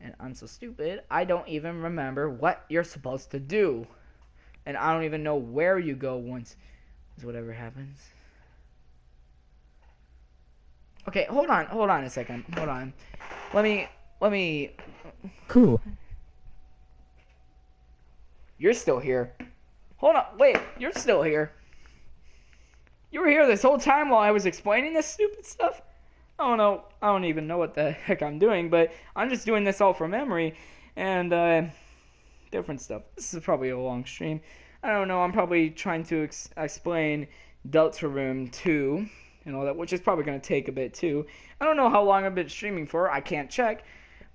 And I'm so stupid, I don't even remember what you're supposed to do. And I don't even know where you go once whatever happens. Okay, hold on a second. Hold on. Let me
Cool.
You're still here. Hold on, wait, you're still here. You were here this whole time while I was explaining this stupid stuff? I don't even know what the heck I'm doing, but I'm just doing this all from memory, and different stuff. This is probably a long stream. I don't know, I'm probably trying to explain Deltarune 2 and all that, which is probably going to take a bit too. I don't know how long I've been streaming for, I can't check,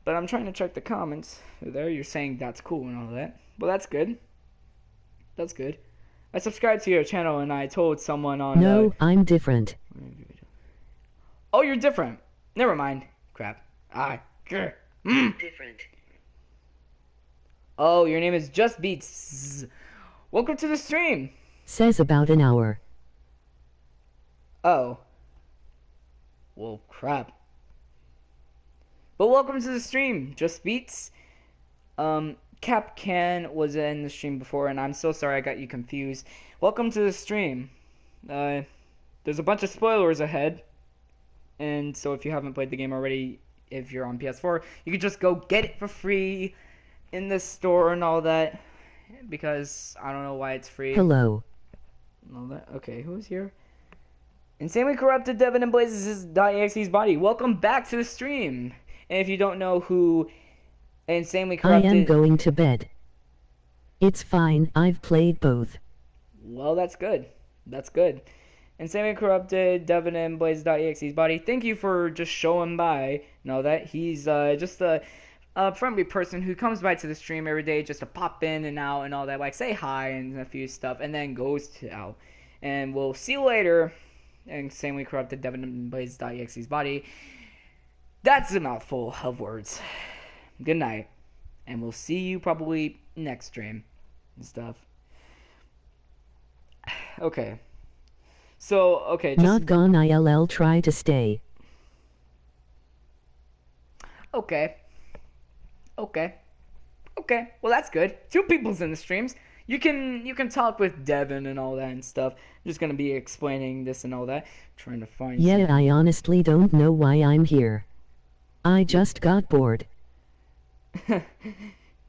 but I'm trying to check the comments. There, you're saying that's cool and all that. Well, that's good. That's good. I subscribed to your channel and I told someone on...
No, I'm different.
Oh, you're different. Never mind. Crap.
Different.
Oh, your name is Just Beats. Welcome to the stream.
Says about an hour.
Oh. Well, crap. But welcome to the stream, Just Beats. Cap Can was in the stream before, and I'm so sorry I got you confused. Welcome to the stream. There's a bunch of spoilers ahead. And so if you haven't played the game already, if you're on PS4, you could just go get it for free in the store and all that. Because I don't know why it's free.
Hello.
All that. Okay, who's here? Insanely Corrupted Devin and Blazes.exe's body. Welcome back to the stream. And if you don't know who Insanely
I am
Corrupted...
going to bed. It's fine, I've played both.
Well, that's good. That's good. Insanely Corrupted Devin and Blazes.exe's body. Thank you for just showing by. Know that he's just a friendly person who comes by to the stream every day just to pop in and out and all that. Like, say hi and a few stuff, and then goes out. And we'll see you later. Insanely Corrupted Devin and Blazes.exe's body. That's a mouthful of words. Good night. And we'll see you probably next stream and stuff. Okay. So, okay.
Not gone ILL, try to stay.
Okay. Okay. Okay. Well, that's good. 2 people's in the streams. You can talk with Devin and all that and stuff. I'm just gonna be explaining this and all that. Trying to find
Yeah,
something.
I honestly don't know why I'm here. I just got bored.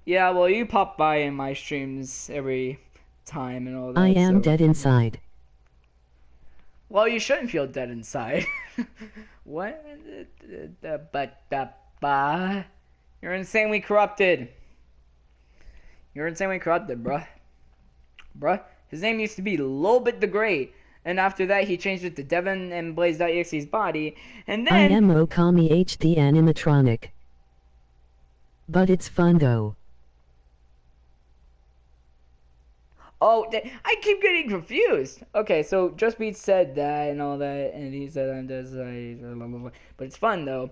Yeah, well, you pop by in my streams every time and all that.
I am
so...
dead inside.
Well, you shouldn't feel dead inside. What? You're insanely corrupted. You're insanely corrupted, bruh. Bruh. His name used to be Lobit the Great. And after that, he changed it to Devin and Blaze.exe's body. And then...
I am Okami H the animatronic. But it's fun though.
Oh, I keep getting confused. Okay, so Just Beat said that and all that, and he said I'm just like, blah, blah, blah. But it's fun though.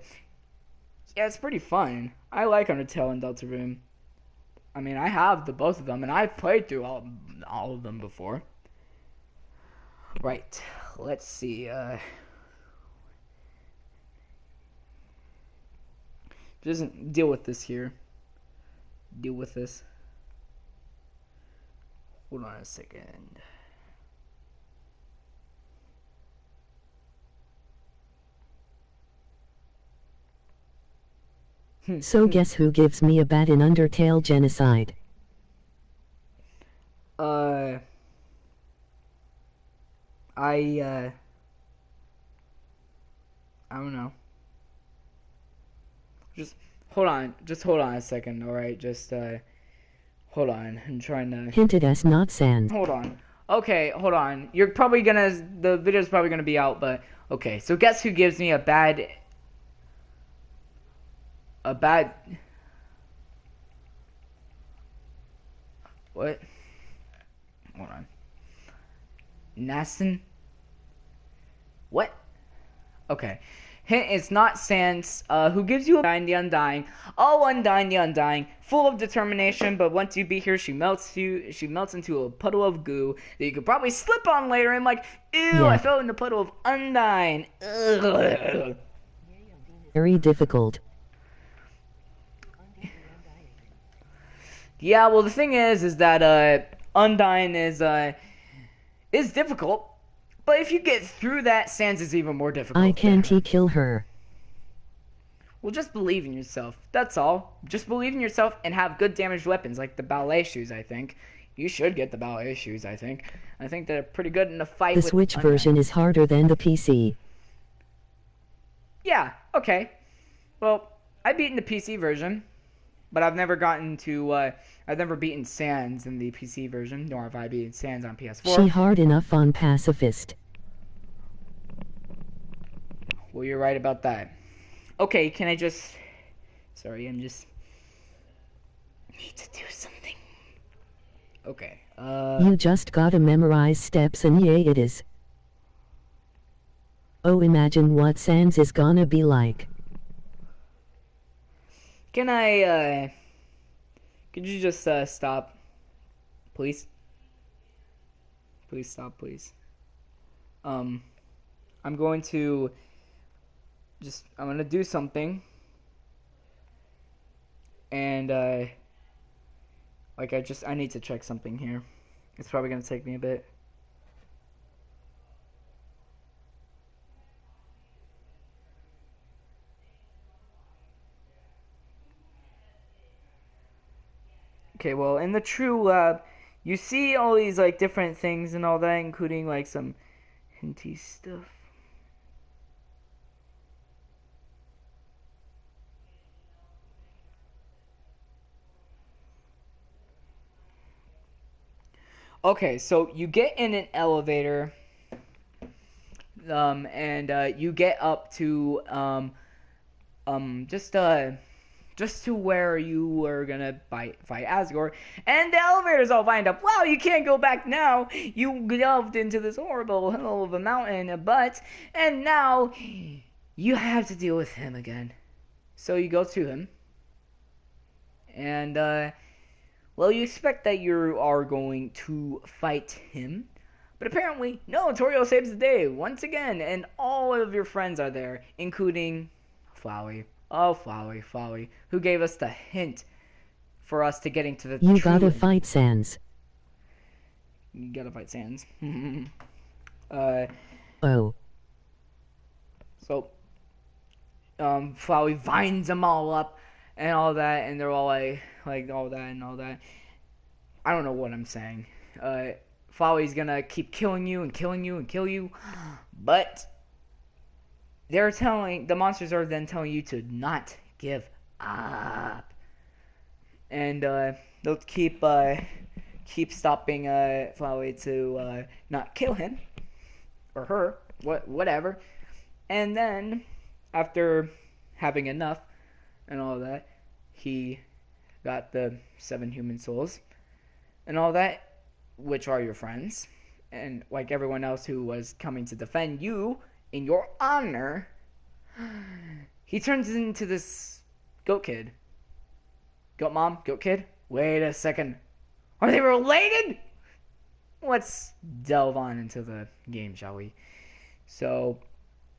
Yeah, it's pretty fun. I like Undertale and Deltarune. I mean, I have the both of them, and I've played through all of them before. Right. Let's see. Just deal with this here. Deal with this. Hold on a second.
So guess who gives me a bat in Undertale Genocide?
I don't know. Just hold on a second, alright? Just hold on. I'm trying to
Hinted as not sans.
hold on. Okay, hold on. You're probably the video's probably gonna be out, but okay, so guess who gives me a bad what? Hold on. Nassen? What? Okay. Hint, it's not Sans, who gives you Undyne the Undying. Oh, Undyne the Undying. Full of determination, but once you beat her, she melts into a puddle of goo that you could probably slip on later and like, ew,
Yeah.
I fell in the puddle of Undyne. Ugh.
Very difficult.
Yeah, well, the thing is that, Undyne is difficult. But if you get through that, Sans is even more difficult.
I can't kill her.
Well, just believe in yourself. That's all. Just believe in yourself and have good damaged weapons, like the ballet shoes, I think. You should get the ballet shoes, I think. I think they're pretty good in a fight
The
with
Switch
Undyne.
version is harder than the PC.
Yeah, okay. Well, I've beaten the PC version, but I've never I've never beaten Sans in the PC version, nor have I beaten Sans on PS4.
She hard enough on pacifist.
Well, you're right about that. Okay, can I just... Sorry, I'm just... need to do something. Okay,
You just gotta memorize steps and yay it is. Oh, imagine what Sans is gonna be like.
Can I, could you just, stop? Please? Please stop, please. I'm going to... I'm gonna do something. And, like, I need to check something here. It's probably gonna take me a bit. Okay, well, in the true lab, you see all these like different things and all that, including like some hinty stuff. Okay, so you get in an elevator, and you get up to just to where you were gonna fight Asgore, and the elevator's all lined up. Wow, you can't go back now. You delved into this horrible hell of a mountain, and now you have to deal with him again. So you go to him, and well, you expect that you are going to fight him, but apparently, no. Torio saves the day once again, and all of your friends are there, including Flowey. Oh, Flowey, who gave us the hint for us to getting to the
You
true
gotta
end.
fight Sans.
You gotta fight Sans. uh,
Oh.
so, Flowey vines them all up and all that, and they're all like all that and all that. I don't know what I'm saying. Flowey's gonna keep killing you and killing you and kill you, but the monsters are then telling you to not give up, and they'll keep stopping Flowey to not kill him or her, whatever. And then after having enough and all that, he got the 7 human souls and all that, which are your friends, and like everyone else who was coming to defend you in your honor, he turns into this goat kid. Goat mom, goat kid? Wait a second. Are they related? Let's delve on into the game, shall we? So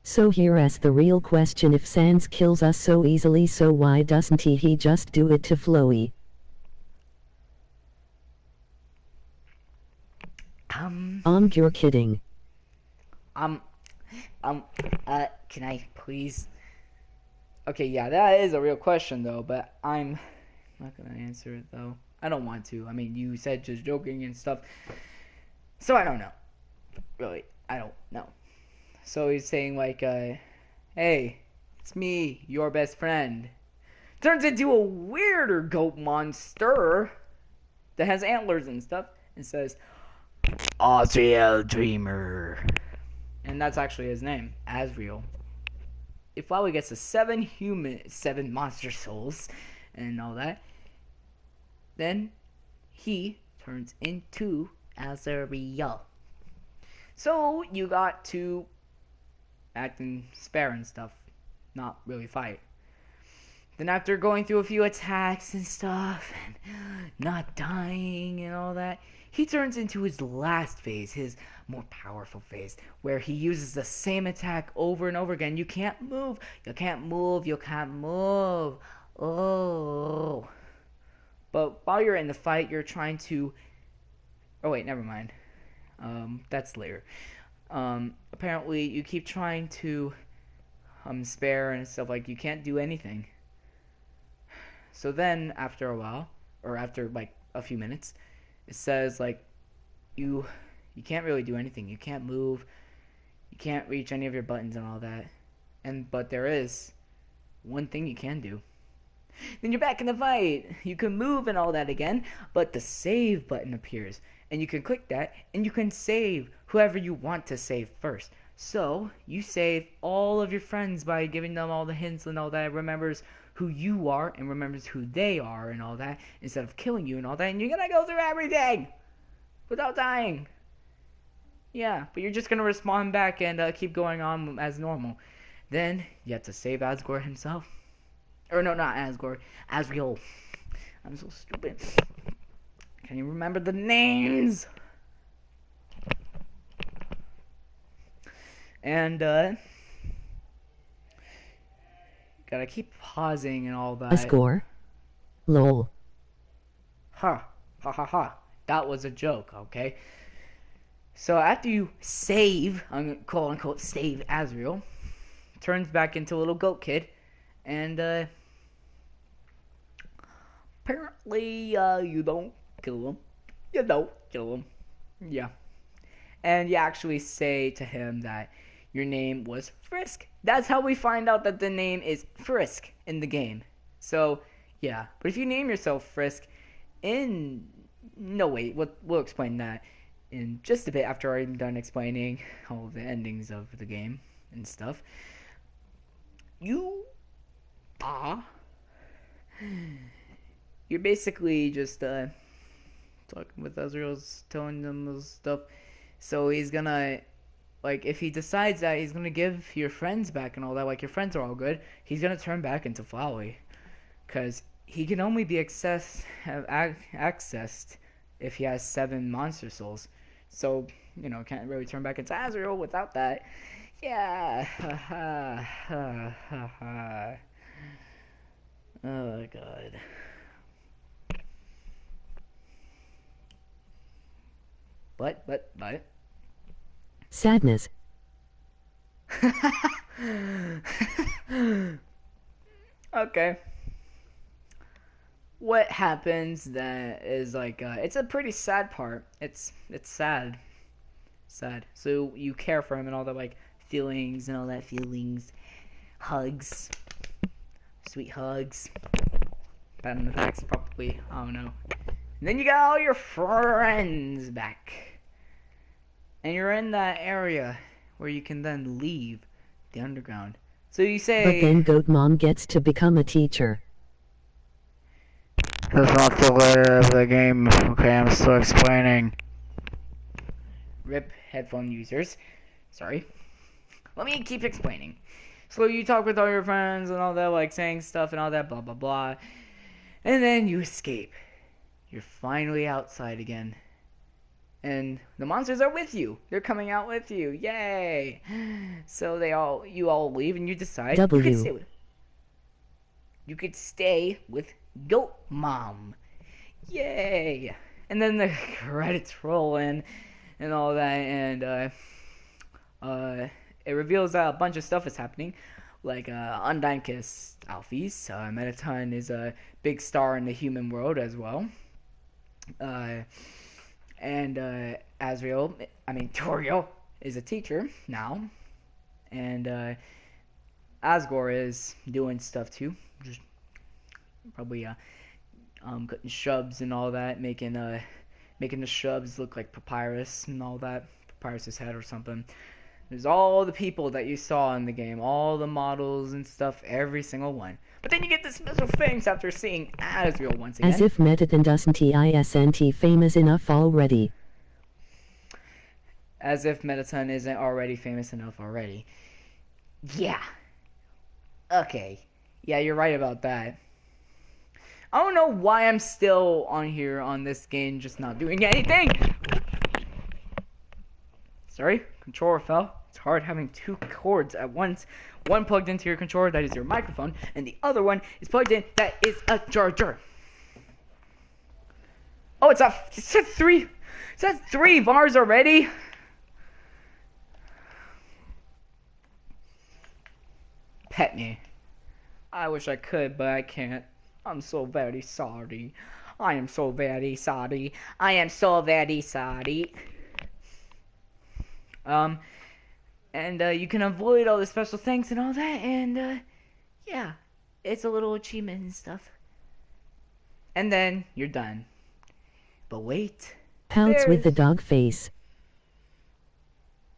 Here's the real question: if Sans kills us so easily, so why doesn't he just do it to Flowey? You're kidding.
Can I please? Okay, yeah, that is a real question though, but I'm not gonna answer it though. I don't want to. I mean, you said just joking and stuff, so I don't know. Really, I don't know. So he's saying like, hey, it's me, your best friend. Turns into a weirder goat monster that has antlers and stuff, and says, Azrael Dreamer. And that's actually his name, Azrael. If Flowey gets the 7 monster souls and all that, then he turns into Azrael. So you got to act and spare and stuff, not really fight. Then after going through a few attacks and stuff, and not dying and all that, he turns into his last phase, his more powerful phase, where he uses the same attack over and over again. You can't move, you can't move, you can't move. Oh. But while you're in the fight, you're trying to... Oh wait, never mind. That's later. Apparently you keep trying to spare and stuff, like you can't do anything. So then after a while, or after like a few minutes, it says like you can't really do anything. You can't move, you can't reach any of your buttons and all that. But there is one thing you can do. Then you're back in the fight. You can move and all that again, but the save button appears, and you can click that, and you can save whoever you want to save first. So you save all of your friends by giving them all the hints and all that. It remembers who you are and remembers who they are and all that, instead of killing you and all that. And you're gonna go through everything without dying. Yeah, but you're just gonna respawn back and keep going on as normal. Then you have to save Asgore himself. Or no, not Asgore. Asriel. I'm so stupid. Can you remember the names? And gotta keep pausing and all that.
A score? Lol.
Ha ha. That was a joke, okay? So after you save, quote unquote save Asriel, turns back into a little goat kid, and apparently, you don't kill him. You don't kill him. Yeah. And you actually say to him that your name was Frisk. That's how we find out that the name is Frisk in the game. So, yeah. But if you name yourself Frisk in... No, wait. We'll explain that in just a bit after I'm done explaining all the endings of the game and stuff. You are... You're basically just talking with Ezreal's, telling them this stuff. So he's gonna, like, if he decides that he's gonna give your friends back and all that, like your friends are all good, he's gonna turn back into Flowey, cause he can only be accessed if he has 7 monster souls. So can't really turn back into Azrael without that. Yeah. Oh my god. But.
Sadness.
Okay. What happens then is like it's a pretty sad part. It's sad. Sad. So you care for him and all that, like feelings and all that, feelings, hugs, sweet hugs. Pat on the backs probably. I don't know. And then you got all your friends back. And you're in that area where you can then leave the underground. So you say...
But then Goat Mom gets to become a teacher.
That's not the letter of the game. Okay, I'm still explaining. RIP headphone users. Sorry. Let me keep explaining. So you talk with all your friends and all that, like saying stuff and all that, blah, blah, blah. And then you escape. You're finally outside again. And the monsters are with you. They're coming out with you. Yay! So you all leave and you decide you could stay with Goat Mom. Yay! And then the credits roll in and all that, and it reveals that a bunch of stuff is happening. Like Undyne Kiss Alphys. Mettaton is a big star in the human world as well. And Toriel is a teacher now, and Asgore is doing stuff too, just probably cutting shrubs and all that, making the shrubs look like Papyrus and all that, Papyrus's head or something. There's all the people that you saw in the game, all the models and stuff, every single one. But then you get the special things after seeing Azrael once again.
As if Mettaton isn't famous enough already.
As if Mettaton isn't already famous enough already. Yeah. Okay. Yeah, you're right about that. I don't know why I'm still on here on this game just not doing anything. Sorry, controller fell. It's hard having 2 cords at once. One plugged into your controller, that is your microphone, and the other one is plugged in, that is a charger. Oh, it's at 3. It's at 3 bars already. Pet me. I wish I could, but I can't. I'm so very sorry. I am so very sorry. I am so very sorry. And you can avoid all the special things and all that, and yeah, it's a little achievement and stuff. And then you're done. But wait.
Pouts with the dog face.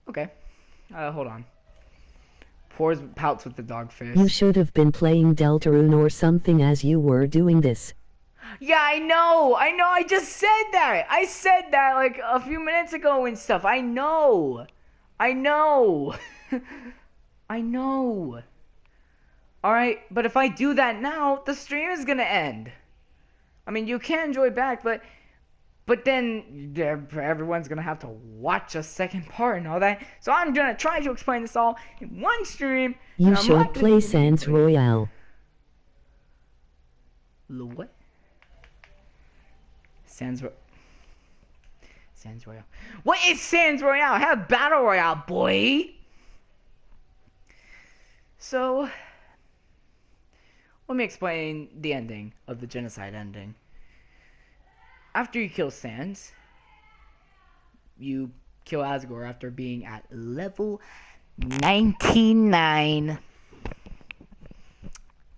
Okay. Hold on. Pouts with the dog face.
You should have been playing Deltarune or something as you were doing this.
Yeah, I know, I just said that. I said that like a few minutes ago and stuff. I know. I know. Alright, but if I do that now, the stream is gonna end. I mean, you can enjoy back, but then everyone's gonna have to watch a second part and all that. So I'm gonna try to explain this all in one stream.
You should play Sans Royale.
What? Sans Royale. What is Sans Royale? I have Battle Royale, boy. So, let me explain the ending of the genocide ending. After you kill Sans, you kill Asgore after being at level 99.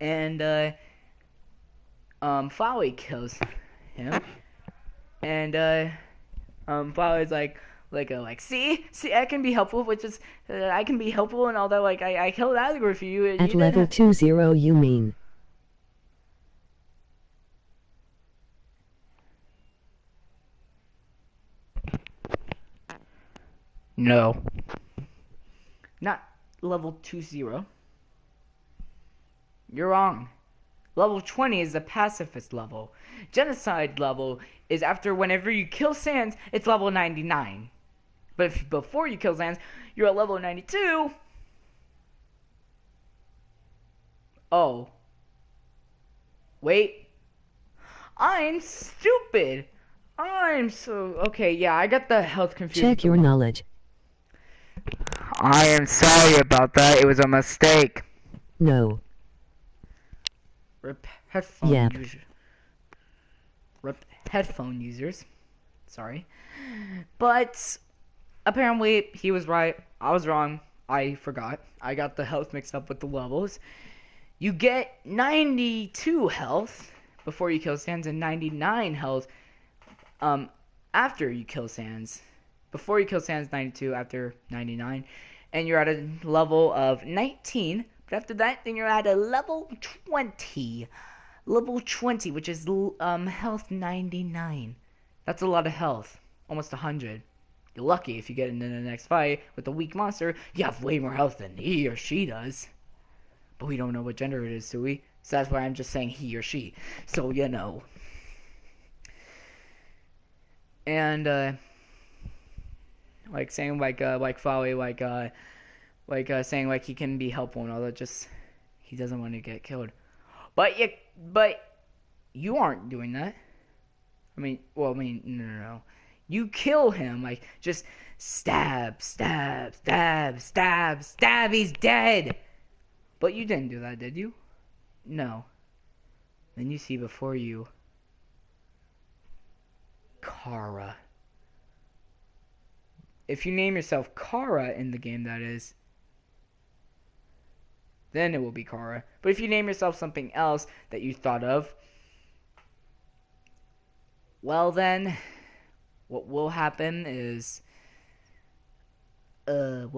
And Flowey kills him. And Flowey's like, see, I can be helpful, which is, I can be helpful, and although, like, I killed Asgore for you,
At level 20 you mean?
No. Not level 20. You're wrong. Level 20 is the pacifist level. Genocide level is after whenever you kill Sans, it's level 99. But if before you kill Sans, you're at level 92. Oh. Wait. I'm stupid. I'm so... Okay, yeah, I got the health confused.
Check your knowledge.
I am sorry about that. It was a mistake.
No.
Rip headphone
Yep.
users. Rip headphone users. Sorry. But apparently he was right. I was wrong. I forgot. I got the health mixed up with the levels. You get 92 health before you kill Sans and 99 health after you kill Sans. Before you kill Sans, 92, after 99. And you're at a level of 19. But after that, then you're at a level 20. Level 20, which is health 99. That's a lot of health. Almost 100. You're lucky if you get into the next fight with a weak monster. You have way more health than he or she does. But we don't know what gender it is, do we? So that's why I'm just saying he or she. So, you know. And, like saying like Folly, saying like he can be helpful and all that, just he doesn't want to get killed. But you aren't doing that. No. You kill him, like just stab, he's dead. But you didn't do that, did you? No. Then you see before you Kara. If you name yourself Kara in the game, that is, then it will be Kara. But if you name yourself something else that you thought of, well then, what will happen is, that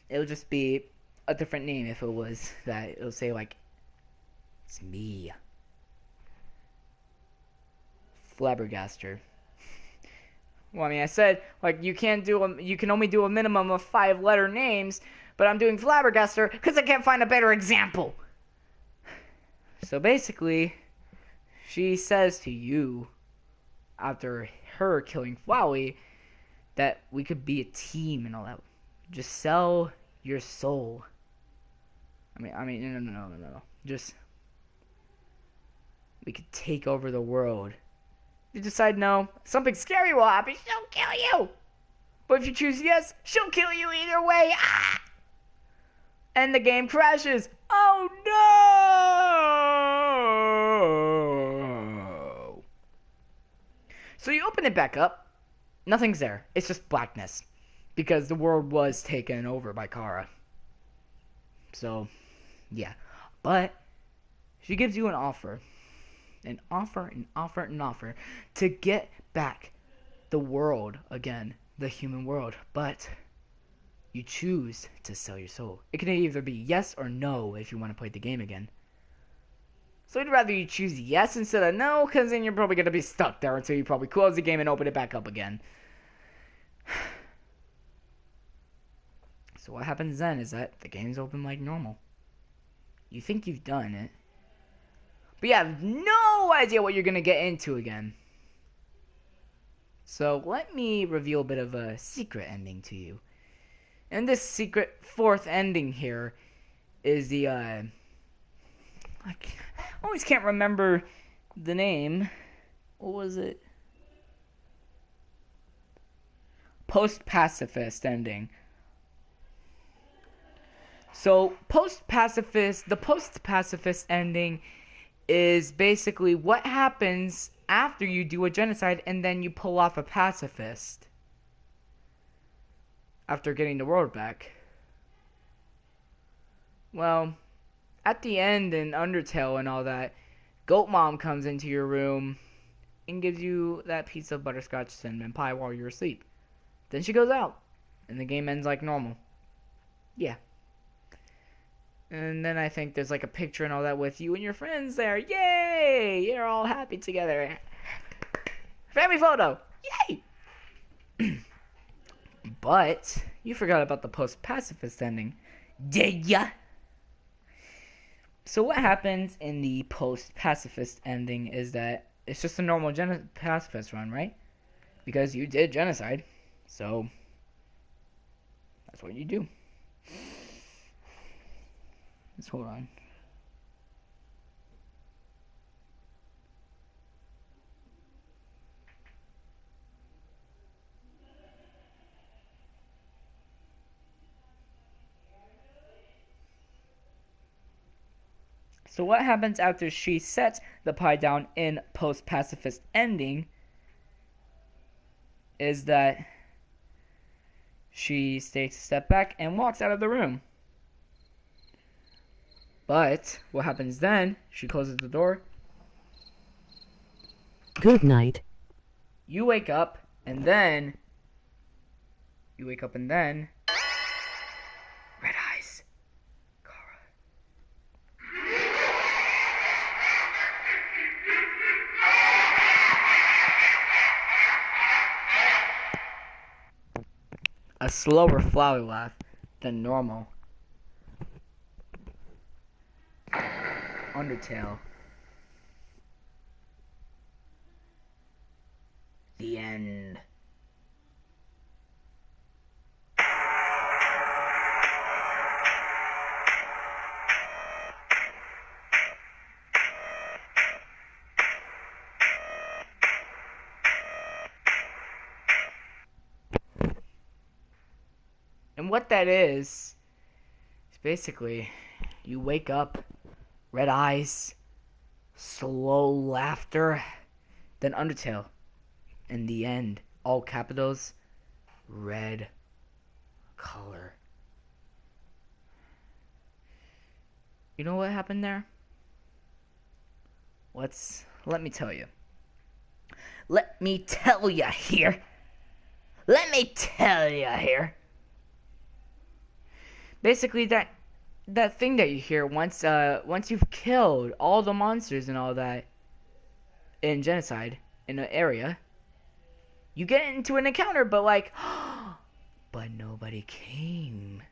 it'll just be a different name. If it was that, it'll say like, it's me, Flabbergaster. Well, I mean, I said, like, you can only do a minimum of 5-letter names, but I'm doing Flabbergaster because I can't find a better example. So basically, she says to you, after her killing Flowey, that we could be a team and all that. Just sell your soul. No. Just, we could take over the world. You decide no, something scary will happen, she'll kill you. But if you choose yes, she'll kill you either way. Ah! And the game crashes. Oh no! So you open it back up. Nothing's there. It's just blackness. Because the world was taken over by Kara. So, yeah. But she gives you an offer. An offer to get back the world again, the human world, but you choose to sell your soul. It can either be yes or no if you want to play the game again. So I'd rather you choose yes instead of no, because then you're probably going to be stuck there until you probably close the game and open it back up again. So what happens then is that the game's open like normal. You think you've done it, but you have no idea what you're going to get into again. So let me reveal a bit of a secret ending to you. And this secret fourth ending here is the, I always can't remember the name. What was it? Post-pacifist ending. So the post-pacifist ending is basically what happens after you do a genocide and then you pull off a pacifist after getting the world back. Well, at the end in Undertale and all that, Goat Mom comes into your room and gives you that piece of butterscotch cinnamon pie while you're asleep. Then she goes out, and the game ends like normal. Yeah. And then I think there's like a picture and all that with you and your friends there. Yay! You're all happy together. Family photo! Yay! But you forgot about the post-pacifist ending. Did ya? So what happens in the post-pacifist ending is that it's just a normal pacifist run, right? Because you did genocide. So that's what you do. Let's hold on. So what happens after she sets the pie down in post-pacifist ending is that she takes a step back and walks out of the room. But what happens then? She closes the door.
Good night.
You wake up and then red eyes. Kara. A slower flower laugh than normal. Undertale. The end. And what that is basically you wake up, red eyes, slow laughter, then Undertale. In the end, all capitals, red color. You know what happened there? Let me tell you. Let me tell you here. Let me tell you here. Basically, that thing that you hear once you've killed all the monsters and all that in genocide in an area, you get into an encounter, but like, but nobody came.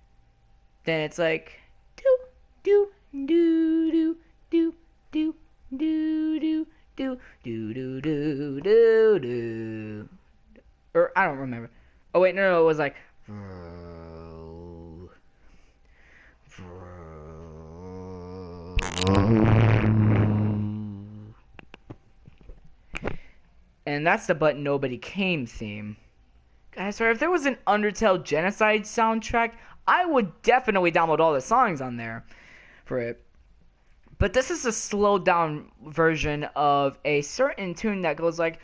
Then it's like, do do do do do do do do do do do do do do. Or I don't remember. Oh wait, no, it was like. And that's the But Nobody Came theme. Guys, if there was an Undertale Genocide soundtrack, I would definitely download all the songs on there for it. But this is a slowed down version of a certain tune that goes like.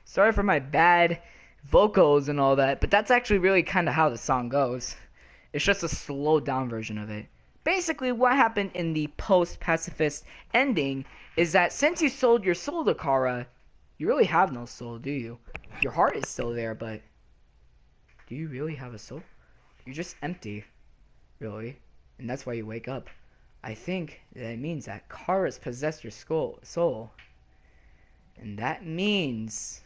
Sorry for my bad vocals and all that, but that's actually really kind of how the song goes. It's just a slowed down version of it. Basically, what happened in the post-pacifist ending is that since you sold your soul to Kara, you really have no soul, do you? Your heart is still there, but do you really have a soul? You're just empty, really. And that's why you wake up. I think that it means that Kara's possessed your soul. And that means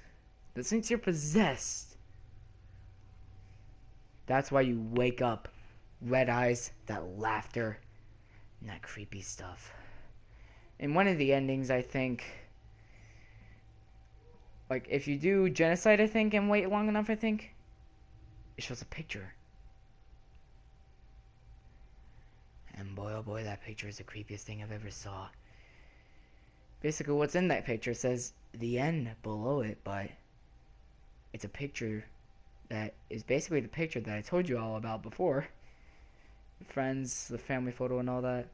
that since you're possessed, that's why you wake up. Red eyes, that laughter, and that creepy stuff. In one of the endings, I think, like, if you do genocide, I think, and wait long enough, I think, it shows a picture. And boy, oh boy, that picture is the creepiest thing I've ever saw. basically what's in that picture says the end below it, but it's a picture that is basically the picture that I told you all about before. The friends, the family photo and all that.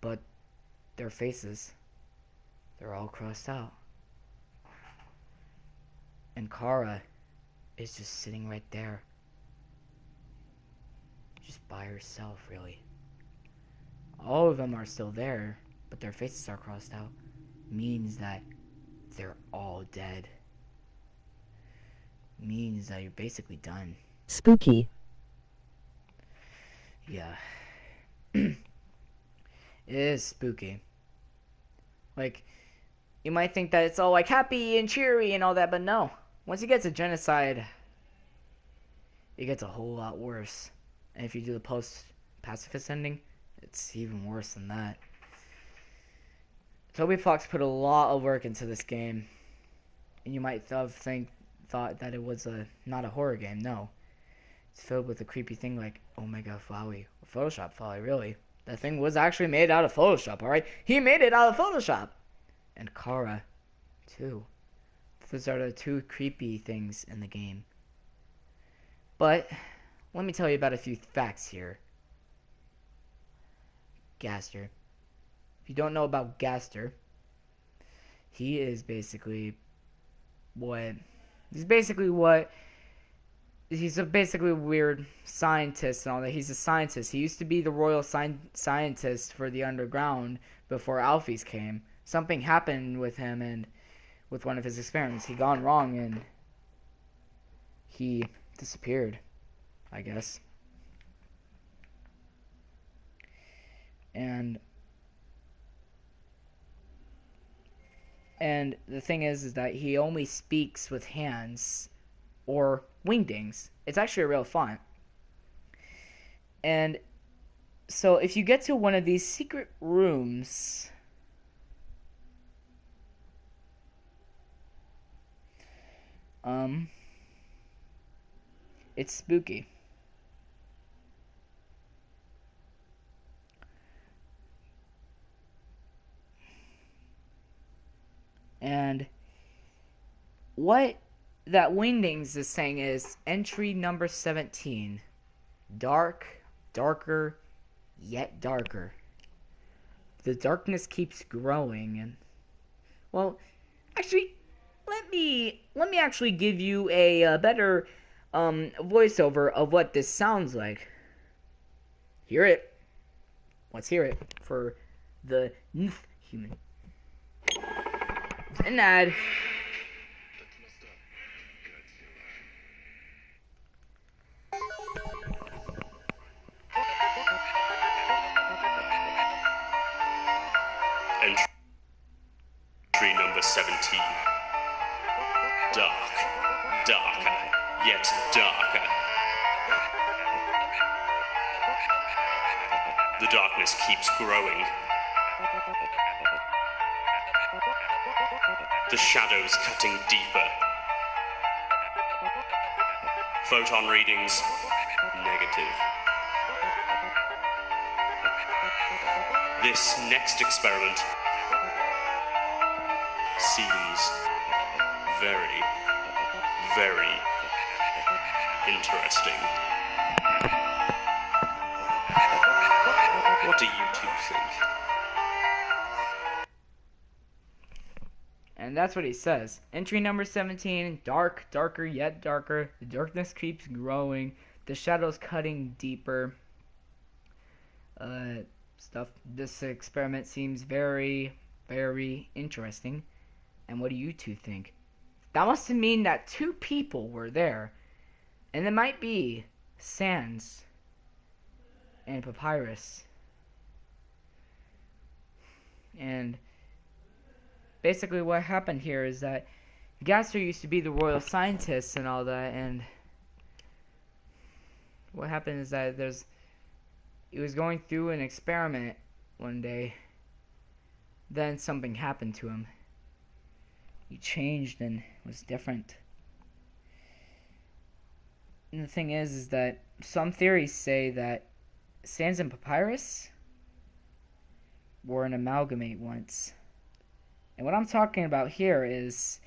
But their faces, they're all crossed out. And Kara is just sitting right there. Just by herself, really. All of them are still there, but their faces are crossed out. Means that they're all dead. Means that you're basically done.
Spooky.
Yeah. It is spooky. Like, you might think that it's all like happy and cheery and all that, but no. Once you get to genocide, it gets a whole lot worse. And if you do the post-pacifist ending, it's even worse than that. Toby Fox put a lot of work into this game, and you might thought that it was not a horror game. No, it's filled with a creepy thing like Omega Flowey, Photoshop Flowey. Really, that thing was actually made out of Photoshop. All right, he made it out of Photoshop, and Kara, too. Those are the two creepy things in the game. But let me tell you about a few facts here. Gaster. If you don't know about Gaster, he is basically what he's a basically weird scientist and all that. He's a scientist. He used to be the royal scientist for the underground before Alphys came. Something happened with him and with one of his experiments. He gone wrong and he disappeared, I guess. And the thing is that he only speaks with hands or wingdings. It's actually a real font. And so if you get to one of these secret rooms, it's spooky. And what that Wingdings is saying is entry number 17. Dark, darker, yet darker. The darkness keeps growing and well, actually let me actually give you a better voiceover of what this sounds like. Hear it. Let's hear it for the human. An ad.
Entry number 17. Dark, darker, yet darker. The darkness keeps growing. The shadows cutting deeper. Photon readings, negative. This next experiment seems very, very interesting. What do you two think?
And that's what he says. Entry number 17, dark, darker, yet darker. The darkness keeps growing. The shadows cutting deeper. Stuff. This experiment seems very, very interesting. And what do you two think? That must mean that two people were there. And it might be Sans and Papyrus. And basically what happened here is that Gaster used to be the royal scientist and all that, and what happened is that he was going through an experiment one day, then something happened to him. He changed and was different. And the thing is that some theories say that Sans and Papyrus were an amalgamate once. And what I'm talking about here is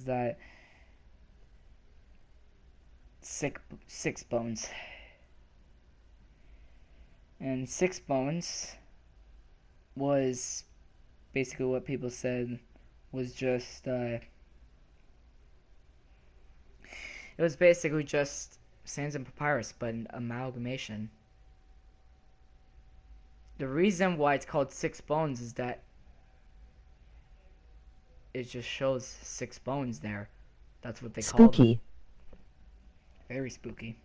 that six bones. And six bones was basically what people said was just it was basically just sands and papyrus, but an amalgamation. The reason why it's called six bones is that it just shows six bones there. That's what they call them.
Spooky.
Very spooky.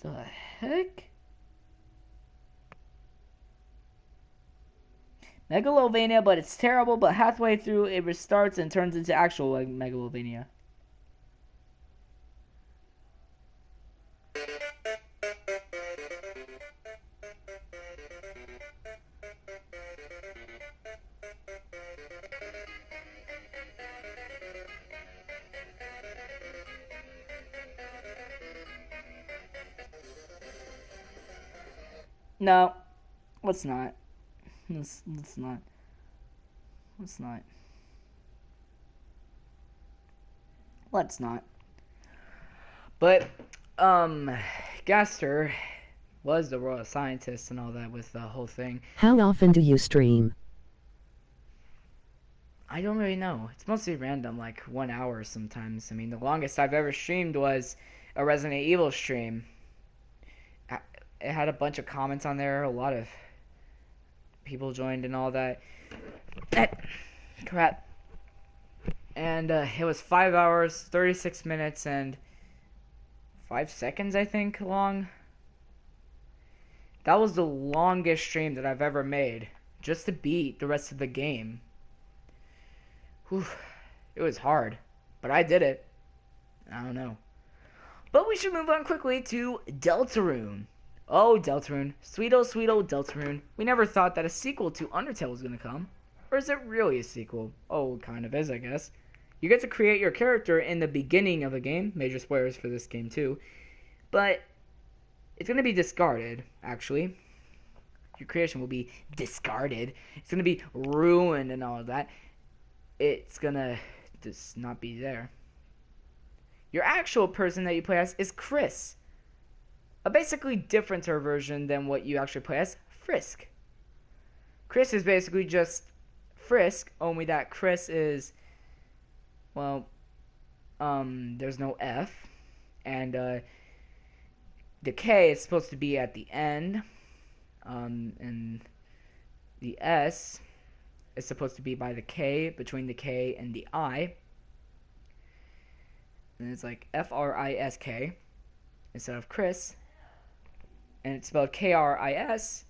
The heck? Megalovania, but it's terrible, but halfway through it restarts and turns into actual Megalovania. No, let's not. Let's not. Let's not. Let's not. But, Gaster was the royal scientist and all that with the whole thing.
How often do you stream?
I don't really know. It's mostly random, like 1 hour sometimes. I mean, the longest I've ever streamed was a Resident Evil stream. It had a bunch of comments on there, a lot of people joined and all that. Crap. And it was 5 hours, 36 minutes, and 5 seconds, I think, long. That was the longest stream that I've ever made, just to beat the rest of the game. Whew. It was hard, but I did it. I don't know. But we should move on quickly to Deltarune. Oh, Deltarune. Sweet old Deltarune. We never thought that a sequel to Undertale was going to come. Or is it really a sequel? Oh, it kind of is, I guess. You get to create your character in the beginning of the game. Major spoilers for this game, too. But it's going to be discarded, actually. Your creation will be discarded. It's going to be ruined and all of that. It's going to just not be there. Your actual person that you play as is Chris. A basically differenter version than what you actually play as, Frisk. Chris is basically just Frisk, only that Chris is, well, there's no F, and the K is supposed to be at the end, and the S is supposed to be by the K, between the K and the I, and it's like Frisk instead of Chris. And it's spelled Kris,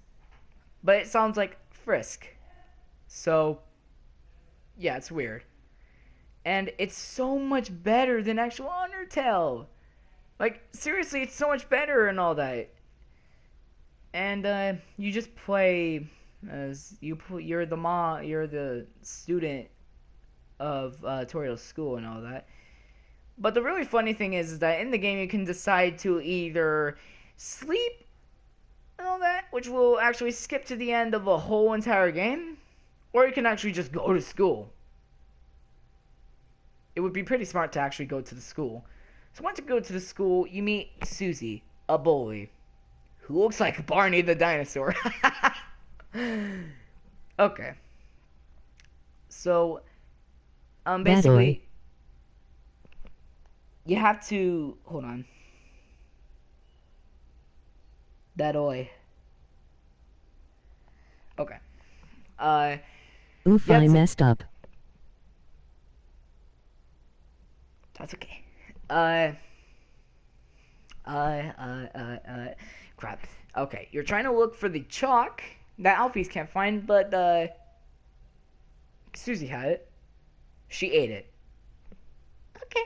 but it sounds like Frisk. So, yeah, it's weird. And it's so much better than actual Undertale. Like, seriously, it's so much better and all that. And you just play as you're the student of Toriel's school and all that. But the really funny thing is that in the game you can decide to either sleep and all that, which will actually skip to the end of a whole entire game, or you can actually just go to school. It would be pretty smart to actually go to the school. So once you go to the school, you meet Susie, a bully, who looks like Barney the dinosaur. Okay. So, basically, you have to, hold on. That oi. Okay.
Oof, I messed up.
That's okay. Crap. Okay, you're trying to look for the chalk that Alphys can't find, but, Susie had it. She ate it. Okay.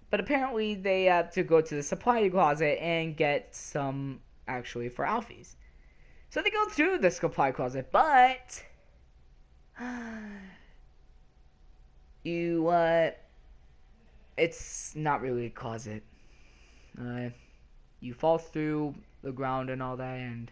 But apparently they have to go to the supply closet and get some, actually, for Alphys. So they go through the supply closet, but you it's not really a closet. Uh, you fall through the ground and all that, and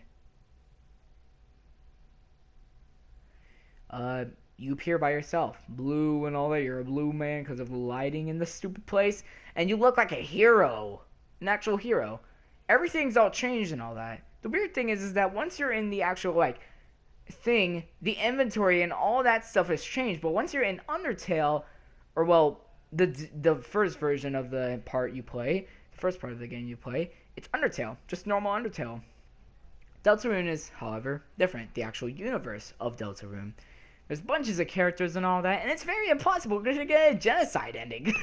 you appear by yourself, blue and all that. You're a blue man because of the lighting in this stupid place, and you look like a hero, an actual hero. Everything's all changed and all that. The weird thing is that once you're in the actual like thing, the inventory and all that stuff has changed. But once you're in Undertale, or well, the first version of the part you play, the first part of the game you play, it's Undertale, just normal Undertale. Deltarune is, however, different. The actual universe of Deltarune. There's bunches of characters and all that, and it's very impossible because you get a genocide ending.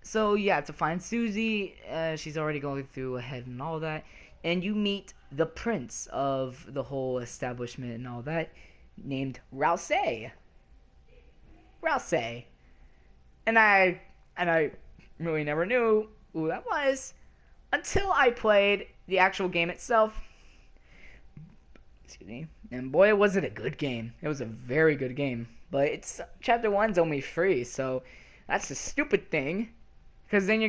So you have to find Susie. She's already going through ahead and all that, and you meet the prince of the whole establishment and all that, named Rouse. Rouse. And I really never knew who that was until I played the actual game itself. Excuse me. And boy, was it a good game. It was a very good game. But it's chapter 1's only free, so that's a stupid thing. Because then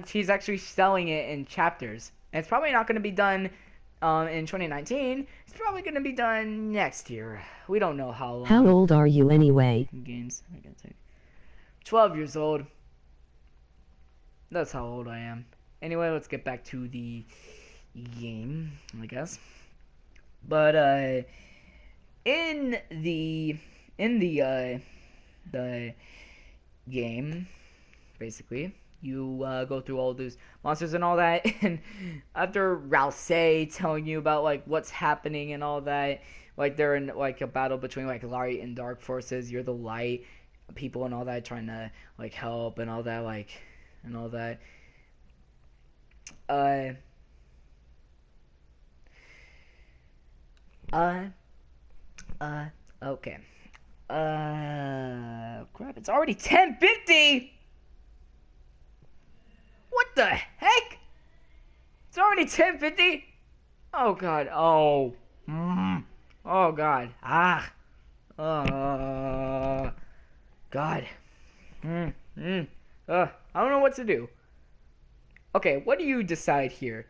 he's actually selling it in chapters. And it's probably not going to be done in 2019. It's probably going to be done next year. We don't know how long.
How old are you anyway?
Games. 12 years old. That's how old I am. Anyway, let's get back to the game, I guess. But in the game, basically, you go through all those monsters and all that, and after Rouse telling you about like what's happening and all that, like they're in like a battle between like light and dark forces. You're the light people and all that, trying to like help and all that, like and all that. Okay. Crap, it's already 10:50! What the heck? It's already 10:50? Oh god, oh. Oh god, God. I don't know what to do. Okay, what do you decide here?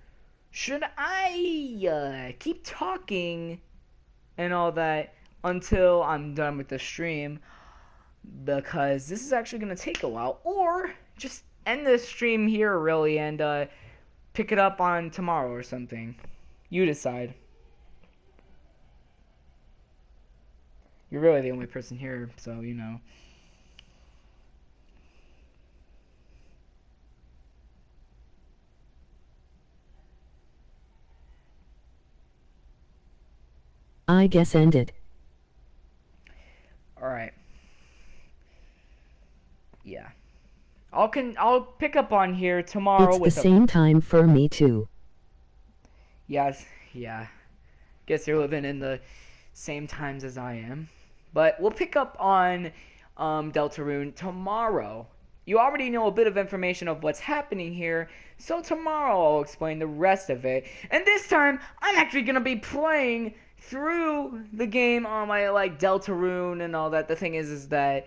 Should I keep talking and all that until I'm done with the stream, because this is actually going to take a while, or just end the stream here really and pick it up on tomorrow or something? You decide. You're really the only person here, so you know.
I guess end it.
Alright. Yeah. I'll pick up on here tomorrow
It's
with
the same time for me too.
Yes, yeah. Guess you're living in the same times as I am. But we'll pick up on Deltarune tomorrow. You already know a bit of information of what's happening here, so tomorrow I'll explain the rest of it. And this time, I'm actually going to be playing through the game on my, like, Deltarune and all that. The thing is that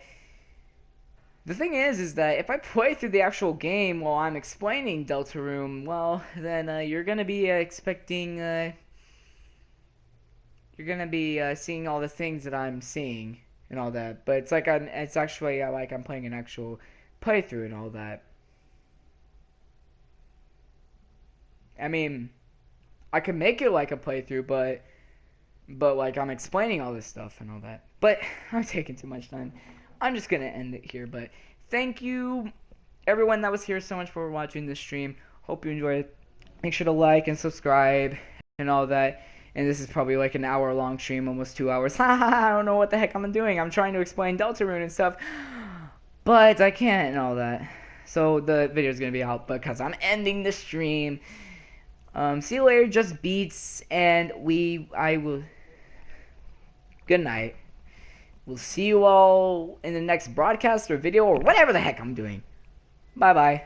if I play through the actual game while I'm explaining Deltarune, well, then you're going to be expecting, you're going to be seeing all the things that I'm seeing and all that. But it's like it's actually like I'm playing an actual playthrough and all that. I mean, I could make it like a playthrough, but like I'm explaining all this stuff and all that. But I'm taking too much time. I'm just gonna end it here. But thank you, everyone that was here, so much for watching this stream. Hope you enjoyed it. Make sure to like and subscribe and all that. And this is probably like an hour-long stream, almost 2 hours. I don't know what the heck I'm doing. I'm trying to explain Deltarune and stuff, but I can't and all that. So the video is gonna be out because I'm ending the stream. See you later, just beats, and I will. Good night. We'll see you all in the next broadcast or video or whatever the heck I'm doing. Bye bye.